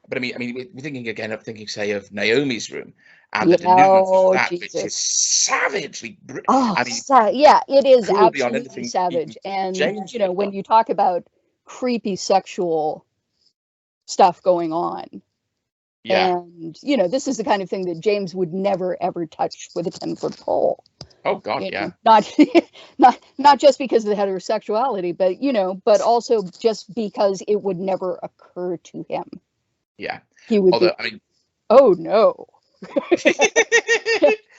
But I mean, we're thinking again. I'm thinking, say, of Naomi's Room and the denouement of that, which is savagely. It is absolutely savage. And James when you talk about creepy sexual stuff going on. Yeah. And, this is the kind of thing that James would never, ever touch with a 10-foot pole. Oh, God, yeah. Not just because of the heterosexuality, but, but also just because it would never occur to him. Yeah. He would oh, no.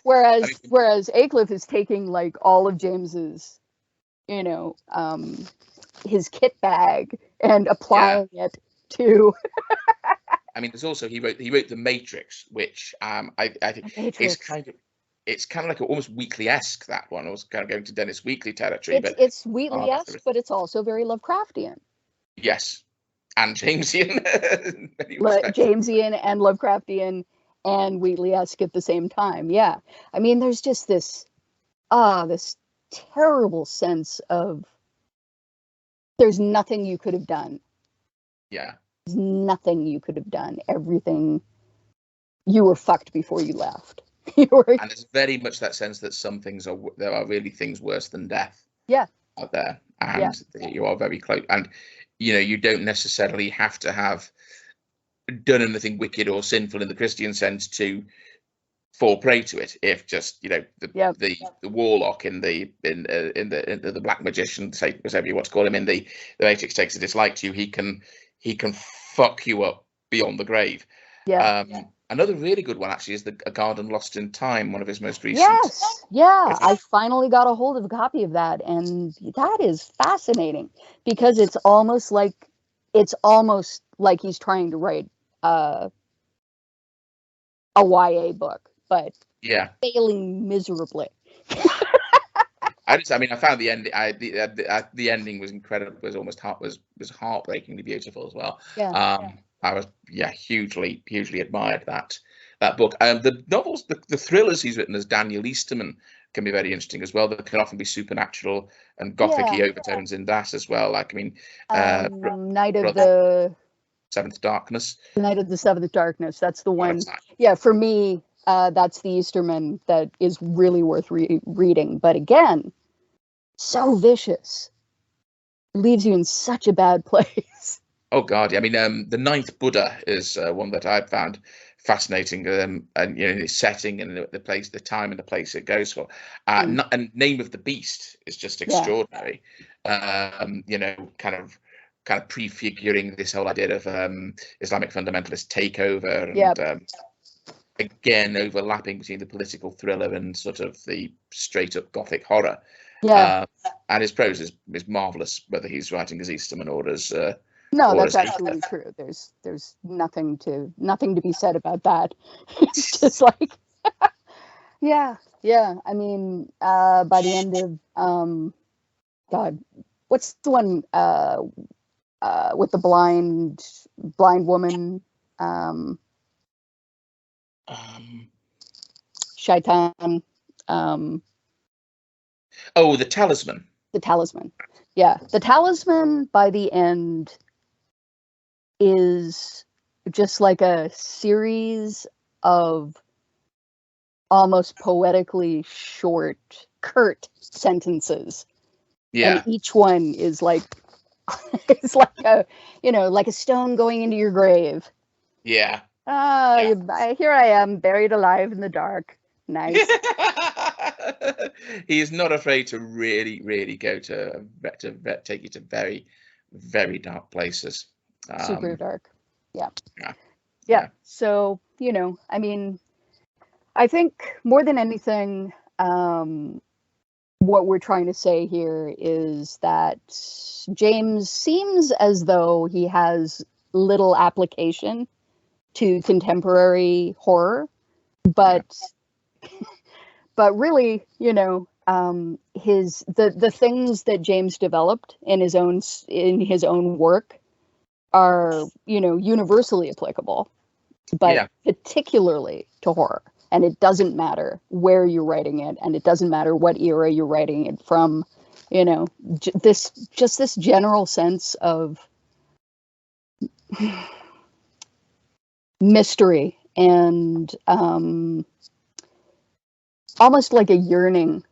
Whereas Aycliffe is taking, like, all of James's, his kit bag and applying it to... I mean, there's also he wrote The Matrix, which I think is kind of like almost Wheatley-esque. That one, I was kind of going to Dennis Wheatley territory, but it's Wheatley-esque, but it's also very Lovecraftian. Yes, and Jamesian, Jamesian and Lovecraftian and Wheatley-esque at the same time. Yeah, I mean, there's just this terrible sense of there's nothing you could have done. Yeah. There's nothing you could have done. Everything, you were fucked before you left. And it's very much that sense that there are really things worse than death. Yeah. Out there, and you are very close. And you don't necessarily have to have done anything wicked or sinful in the Christian sense to fall prey to it. If just the warlock in the Black Magician, say whatever you want to call him, in the Matrix, takes a dislike to you, he can fuck you up beyond the grave. Another really good one actually is A Garden Lost in Time, one of his most recent. Yes, I finally got a hold of a copy of that, and that is fascinating because it's almost like he's trying to write a YA book, but failing miserably. I found the end. The ending was incredible. Was heartbreakingly beautiful as well. I was hugely admired that book. The novels, the thrillers he's written as Daniel Easterman can be very interesting as well. There can often be supernatural and gothic-y overtones in that as well. Like Night of the Seventh Darkness. Night of the Seventh Darkness. That's the one. Yeah, for me, that's the Easterman that is really worth reading. But again, so vicious. Leaves you in such a bad place. Oh God, yeah. I mean, The Ninth Buddha is one that I found fascinating, and its setting and the place, the time and the place it goes for. And Name of the Beast is just extraordinary. Kind of kind of prefiguring this whole idea of Islamic fundamentalist takeover, and Yep. Again overlapping between the political thriller and sort of the straight up gothic horror. Yeah. And his prose is marvelous, whether he's writing as Easterman or as No, or that's as absolutely true. There's nothing to be said about that. It's just like, yeah. I mean, by the end of God, what's the one with the blind woman? Shaitan. Oh, The Talisman. The Talisman. Yeah, The Talisman by the end is just like a series of almost poetically short, curt sentences. Yeah. And each one is like, it's like a, like a stone going into your grave. Yeah. Here I am, buried alive in the dark. Nice. He is not afraid to really, really go to take you to very, very dark places. Super dark. Yeah. So, I mean, I think more than anything, what we're trying to say here is that James seems as though he has little application to contemporary horror, but really, the things that James developed in his own work are, universally applicable, but particularly to horror. And it doesn't matter where you're writing it, and it doesn't matter what era you're writing it from. This general sense of mystery and almost like a yearning,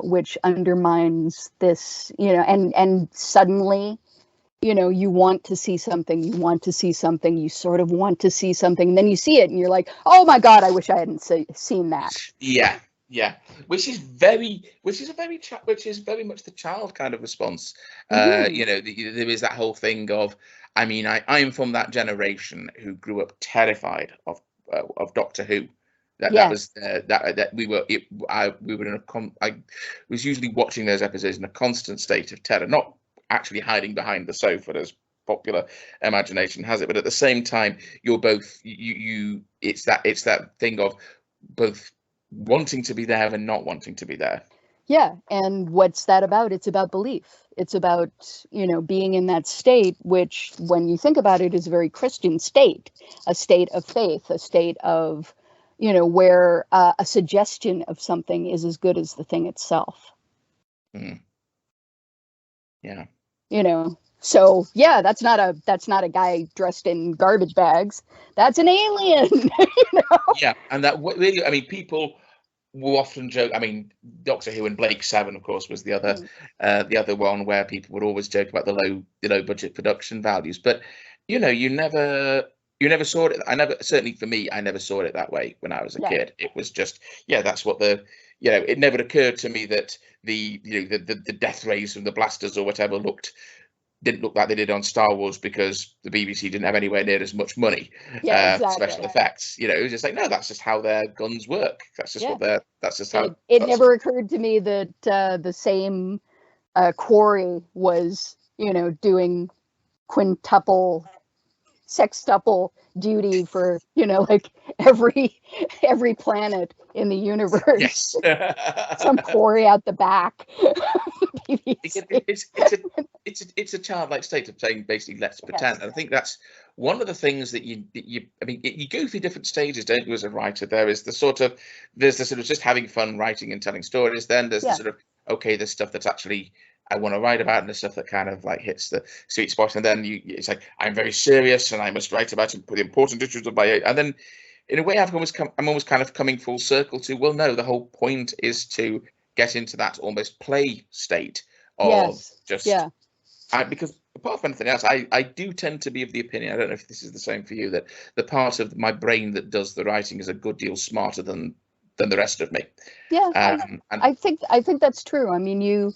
which undermines this, and suddenly, you want to see something, you sort of want to see something, and then you see it and you're like, oh my God, I wish I hadn't seen that. Yeah. Which is very much the child kind of response. Mm-hmm. There is that whole thing of, I mean, I'm from that generation who grew up terrified of Doctor Who. That was that we were in I was usually watching those episodes in a constant state of terror, not actually hiding behind the sofa as popular imagination has it, but at the same time you're both it's that thing of both wanting to be there and not wanting to be there. Yeah, and what's that about? It's about belief. It's about, being in that state, which, when you think about it, is a very Christian state, a state of faith, a state of, where a suggestion of something is as good as the thing itself. Mm. Yeah. So yeah, that's not a guy dressed in garbage bags. That's an alien. Yeah, and that really, I mean, people will often joke. I mean, Doctor Who and Blake 7, of course, was the other one where people would always joke about the low budget production values. But you never saw it. Certainly for me, I never saw it that way when I was a kid. It was just, that's what it never occurred to me that the death rays from the blasters or whatever didn't look like they did on Star Wars because the BBC didn't have anywhere near as much money for special effects. It was just like, no, that's just how their guns work. That's just how it never occurred to me that the same quarry was, doing quintuple, sextuple duty for, like every planet in the universe. Yes. Some quarry out the back. It's a childlike state of saying, basically, let's pretend. And I think that's one of the things that you go through different stages, don't you, as a writer? There's the sort of just having fun writing and telling stories. Then there's the sort of, okay, there's stuff that's actually I want to write about, and the stuff that kind of like hits the sweet spot. And then it's like, I'm very serious and I must write about the important issues of my age. And then in a way, I'm almost kind of coming full circle to, well, no, the whole point is to get into that almost play state of because apart from anything else, I do tend to be of the opinion, I don't know if this is the same for you, that the part of my brain that does the writing is a good deal smarter than the rest of me. I think that's true. I mean,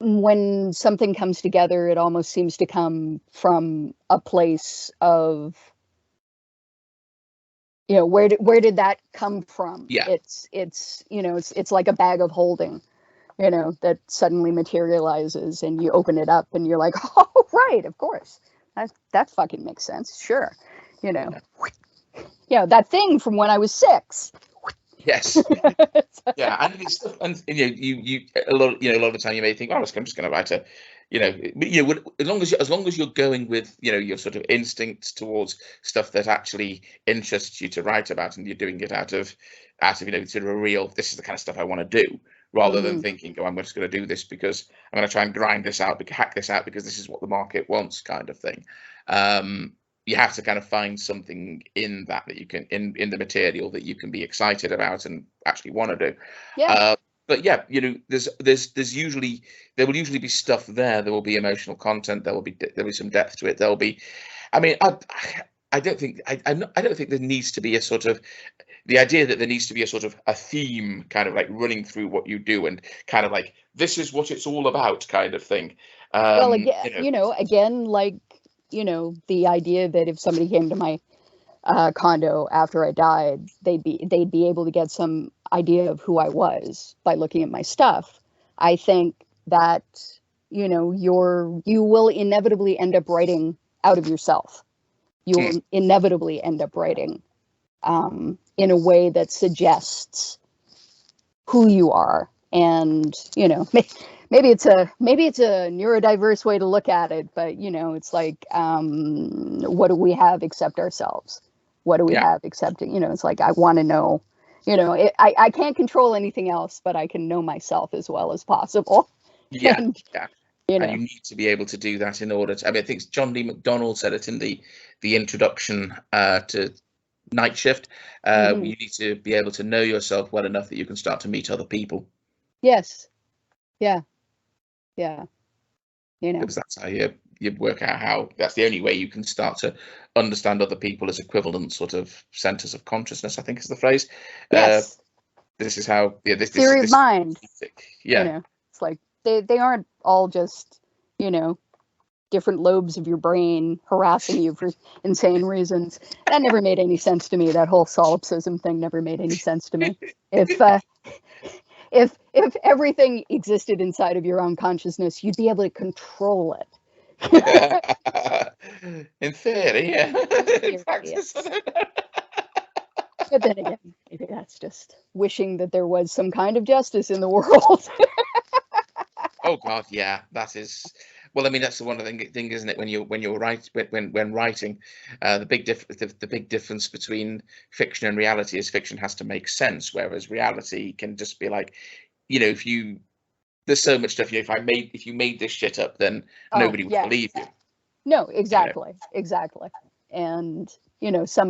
when something comes together, it almost seems to come from a place of, you know, where did that come from? Yeah. It's you know, it's like a bag of holding, you know, that suddenly materializes, and you open it up and you're like, oh, right, of course, that fucking makes sense, sure, you know. Yeah, that thing from when I was 6. Yes. Yeah, and it's stuff, and you know, you a lot of the time you may think, oh, I'm just going to write a, you know, as long as you're going with, you know, your sort of instincts towards stuff that actually interests you to write about, and you're doing it out of you know, sort of a real, this is the kind of stuff I want to do, rather than thinking, oh, I'm just going to do this because I'm going to try and grind this out, hack this out because this is what the market wants, kind of thing. You have to kind of find something in that you can, in the material, that you can be excited about and actually want to do. Yeah. But yeah, you know, there will usually be stuff there. There will be emotional content. There'll be some depth to it. There'll be, I mean, I don't think I don't think there needs to be a sort of, the idea that there needs to be a sort of a theme kind of like running through what you do, and kind of like, this is what it's all about, kind of thing. Well, again, you know, again, like, you know, the idea that if somebody came to my condo after I died, they'd be able to get some idea of who I was by looking at my stuff. I think that, you know, you will inevitably end up writing out of yourself. You will inevitably end up writing in a way that suggests who you are. And, you know, maybe it's a neurodiverse way to look at it, but, you know, it's like, what do we have except ourselves? What do we have except, you know, it's like, I want to know, you know, I can't control anything else, but I can know myself as well as possible. Yeah. And, Yeah. you know, and you need to be able to do that in order to, I mean, I think John D. MacDonald said it in the introduction to Night Shift. You need to be able to know yourself well enough that you can start to meet other people. Yes. Yeah. Yeah. You know, Because that's how you work out how, that's the only way you can start to understand other people as equivalent sort of centers of consciousness, I think is the phrase. yes. This is how, yeah, this Theory of mind. Yeah. You know, it's like they aren't all just, you know, different lobes of your brain harassing you for insane reasons. That never made any sense to me. That whole solipsism thing never made any sense to me. If everything existed inside of your own consciousness, you'd be able to control it. In theory, yeah. In practice, yes. But then again, maybe that's just wishing that there was some kind of justice in the world. Oh God, yeah, that is. Well, I mean, that's the one thing, isn't it? When you're when writing, the big difference between fiction and reality is fiction has to make sense, whereas reality can just be like, you know, there's so much stuff. You know, if you made this shit up, then nobody would believe you. No, exactly, you know? Exactly. And you know, so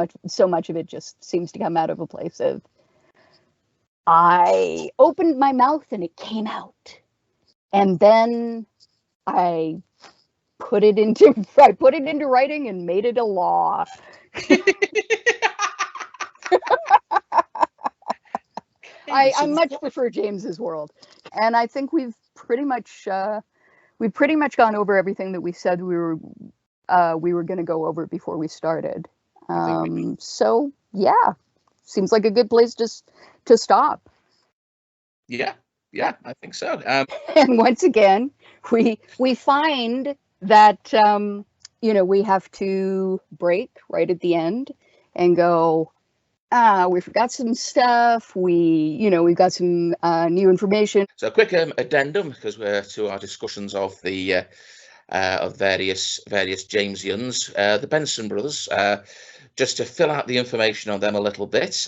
much of it just seems to come out of a place of, I opened my mouth and it came out, and then I put it into writing and made it a law. I much prefer James's world, and I think we've pretty much gone over everything that we said we were going to go over before we started. So yeah, seems like a good place just to stop. Yeah, I think so. And once again, we find that you know, we have to break right at the end and go, we forgot some stuff. We've got some new information. So a quick addendum, because we're to our discussions of the of various Jamesians, the Benson brothers, just to fill out the information on them a little bit.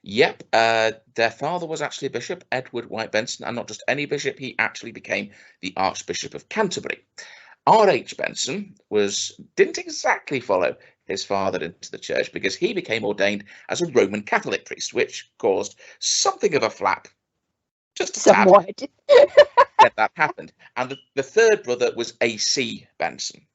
Yep, their father was actually a bishop, Edward White Benson, and not just any bishop. He actually became the Archbishop of Canterbury. R.H. Benson didn't exactly follow his father into the church, because he became ordained as a Roman Catholic priest, which caused something of a flap. Just a somewhat. Yeah, that happened. And the third brother was A.C. Benson.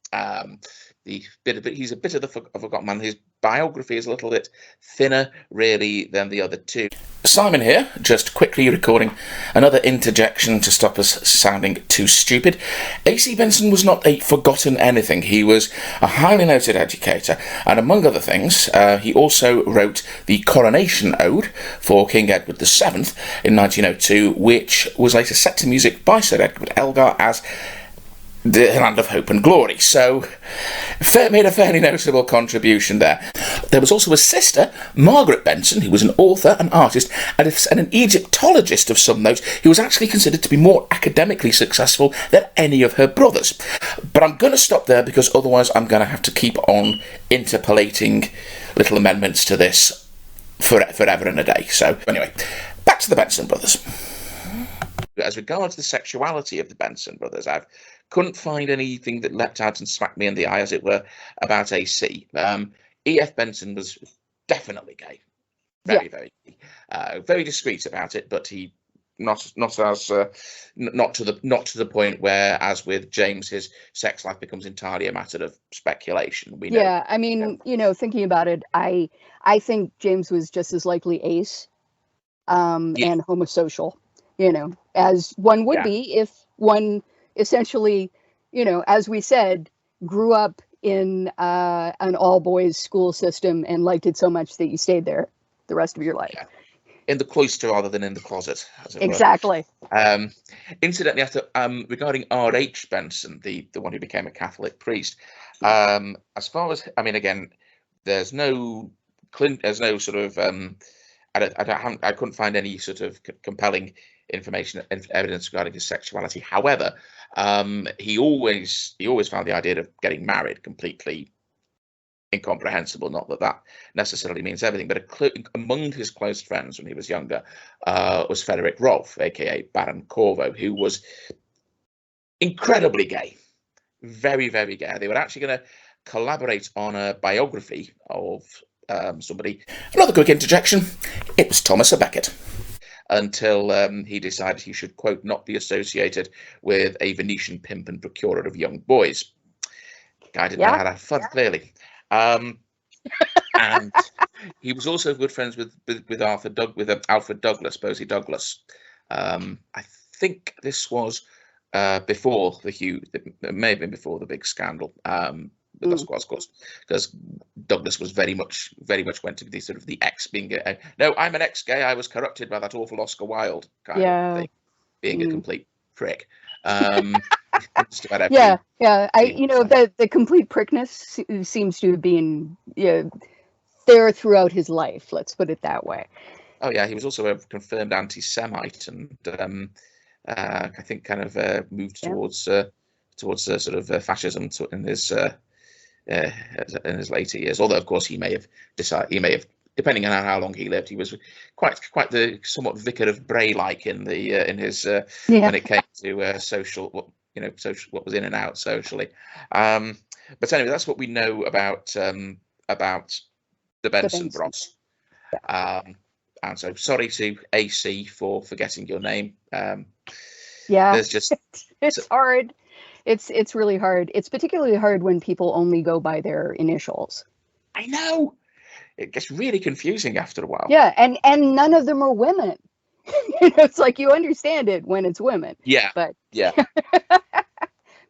He's a bit of a forgotten man. His biography is a little bit thinner, really, than the other two. Simon here, just quickly recording another interjection to stop us sounding too stupid. A.C. Benson was not a forgotten anything. He was a highly noted educator, and among other things, he also wrote the Coronation Ode for King Edward VII in 1902, which was later set to music by Sir Edward Elgar as The Land of Hope and Glory. So, made a fairly noticeable contribution there. There was also a sister, Margaret Benson, who was an author, an artist, and an Egyptologist of some note, who was actually considered to be more academically successful than any of her brothers. But I'm going to stop there, because otherwise I'm going to have to keep on interpolating little amendments to this forever and a day. So, anyway, back to the Benson brothers. As regards the sexuality of the Benson brothers, I couldn't find anything that leapt out and smacked me in the eye, as it were, about AC. E.F. Benson was definitely gay, very discreet about it, but he not to the point where, as with James, his sex life becomes entirely a matter of speculation. We know. Yeah, I mean, thinking about it, I think James was just as likely ace, and homosocial, as one would be if one essentially, as we said, grew up in an all-boys school system and liked it so much that you stayed there the rest of your life. Yeah. In the cloister rather than in the closet, as it exactly. were. Incidentally, after regarding R.H. Benson, the one who became a Catholic priest, as far as, I mean, again, there's no sort of I couldn't find any sort of compelling information and evidence regarding his sexuality. However, he always found the idea of getting married completely incomprehensible. Not that necessarily means everything, but among his close friends when he was younger was Frederick Rolfe, aka Baron Corvo, who was incredibly gay, very, very gay. They were actually going to collaborate on a biography of somebody. Another quick interjection: it was Thomas à Becket. Until he decided he should, quote, not be associated with a Venetian pimp and procurer of young boys. Guy didn't know how to have fun, clearly. And he was also good friends with Alfred Douglas, Posey Douglas. I think this was before it may have been before the big scandal. With the squads, of course, because Douglas was very much went to the sort of the ex being no, I'm an ex-gay. I was corrupted by that awful Oscar Wilde kind of thing, being a complete prick. Just about every, the complete prickness seems to have been there throughout his life. Let's put it that way. Oh yeah, he was also a confirmed anti-Semite, and I think kind of moved towards sort of fascism in his later years. Although, of course, he may have, depending on how long he lived, he was quite the somewhat Vicar of Bray-like in his when it came to social, what was in and out socially. But anyway, that's what we know about the Benson bros. And so, sorry to AC for forgetting your name. There's just it's hard. It's really hard. It's particularly hard when people only go by their initials. I know. It gets really confusing after a while. Yeah, and none of them are women. It's like you understand it when it's women. Yeah. But yeah.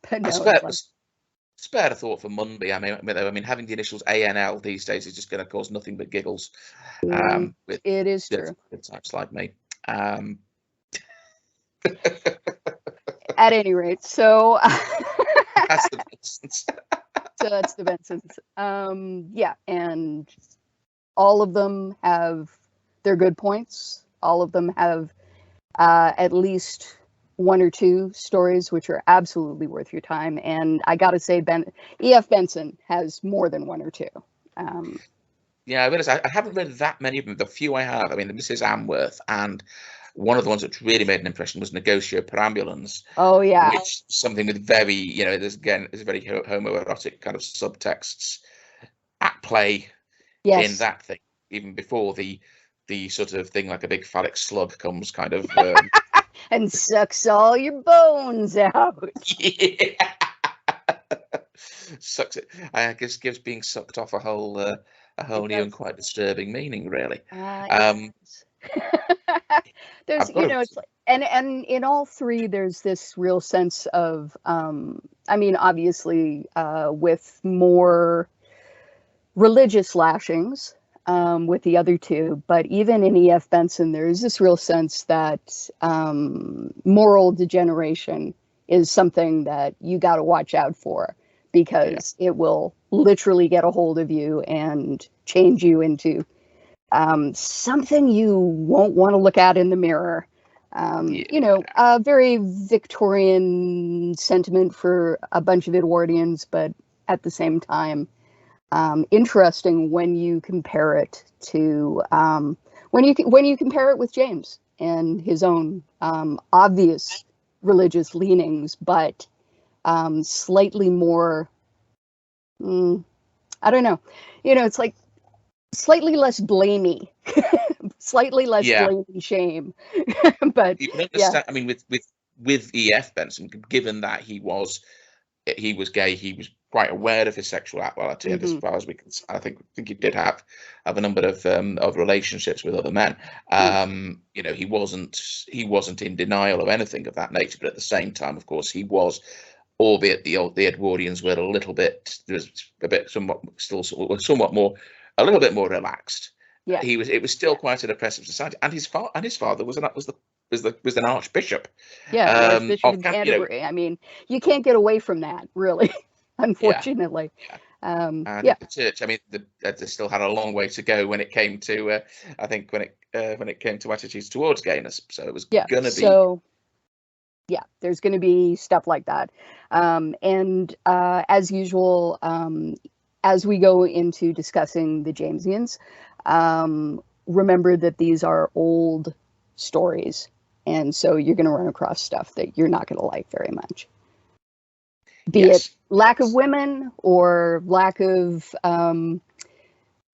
But no, spare a thought for Munby. I mean, having the initials ANL these days is just going to cause nothing but giggles. With it is true. Types like me. At any rate, so that's the Bensons. So that's the Bensons. And all of them have their good points. All of them have at least one or two stories which are absolutely worth your time. And I got to say, E.F. Benson has more than one or two. Yeah, I realize I haven't read that many of them. The few I have, I mean, the Mrs. Amworth, and one of the ones that really made an impression was Negotio Perambulans. Oh, yeah. Which something with very, there's very homoerotic kind of subtexts at play in that thing, even before the sort of thing like a big phallic slug comes kind of... and sucks all your bones out. Yeah. sucks it. I guess gives being sucked off a whole new and quite disturbing meaning, really. Yes. There's, I've got to. it's like, and in all three, there's this real sense of, I mean, obviously, with more religious lashings, with the other two, but even in E.F. Benson, there's this real sense that moral degeneration is something that you got to watch out for, because it will literally get a hold of you and change you into something you won't want to look at in the mirror. A very Victorian sentiment for a bunch of Edwardians, but at the same time, interesting when you compare it to when you compare it with James and his own obvious religious leanings, but slightly more. I don't know. It's like slightly less blamey, slightly less blamey shame. But you can understand. I mean, with E.F. Benson, given that he was gay, he was quite aware of his sexuality, and as far as we can, I think he did have a number of relationships with other men. He wasn't in denial of anything of that nature, but at the same time, of course, he was. Albeit the Edwardians were a little bit, there was a bit somewhat more, a little bit more relaxed. Yeah, it was still quite an oppressive society, and his father was an archbishop. Yeah, Archbishop of Canterbury. I mean, you can't get away from that, really, unfortunately. The church. I mean, they still had a long way to go when it came to. I think when it came to attitudes towards gayness. So it was going to be. So, yeah, there's going to be stuff like that, and as usual, as we go into discussing the Jamesians, remember that these are old stories. And so you're going to run across stuff that you're not going to like very much. Be it lack of women or lack of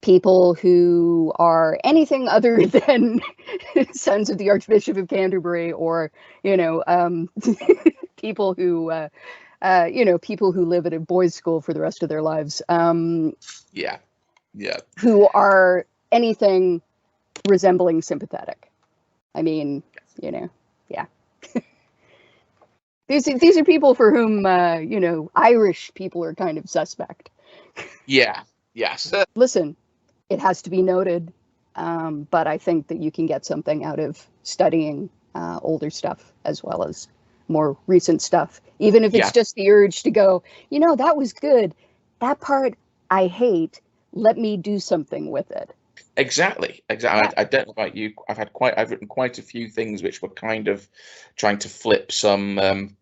people who are anything other than sons of the Archbishop of Canterbury, or, people who, people who live at a boys' school for the rest of their lives. Who are anything resembling sympathetic. I mean, these are people for whom, Irish people are kind of suspect. Yes. Listen, it has to be noted, but I think that you can get something out of studying older stuff as well as more recent stuff, even if it's just the urge to go, that was good. That part I hate. Let me do something with it. Exactly. Yeah. I don't know about you. I've written quite a few things which were kind of trying to flip some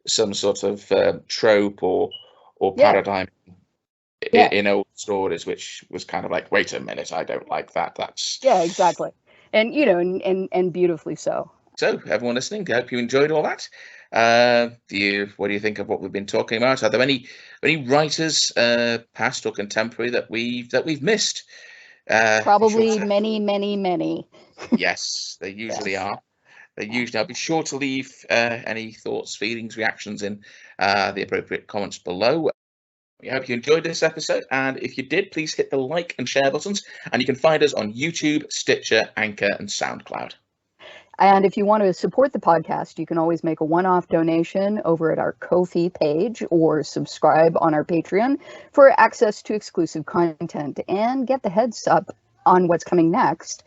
sort of trope or paradigm in old stories, which was kind of like, wait a minute, I don't like that. That's exactly, and and beautifully so. So, everyone listening, I hope you enjoyed all that. What do you think of what we've been talking about? Are there any writers, past or contemporary, that we've missed? Probably many. Yes, they usually are. I'll be sure to leave any thoughts, feelings, reactions in the appropriate comments below. We hope you enjoyed this episode, and if you did, please hit the like and share buttons, and you can find us on YouTube, Stitcher, Anchor, and SoundCloud. And if you want to support the podcast, you can always make a one-off donation over at our Ko-fi page, or subscribe on our Patreon for access to exclusive content and get the heads up on what's coming next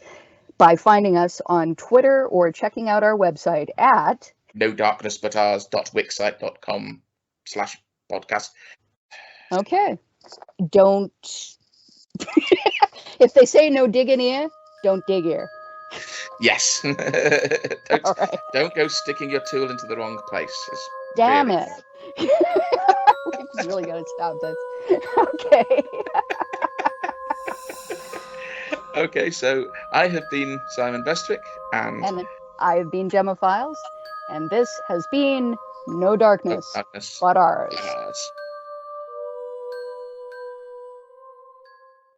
by finding us on Twitter or checking out our website at nodarknessbutars.wixsite.com/podcast. Okay. Don't. If they say no digging here, don't dig here. Yes. Don't go sticking your tool into the wrong place. Damn it. We've really got to stop this. Okay. Okay, so I have been Simon Bestwick, and I have been Gemma Files, and this has been No Darkness But Ours.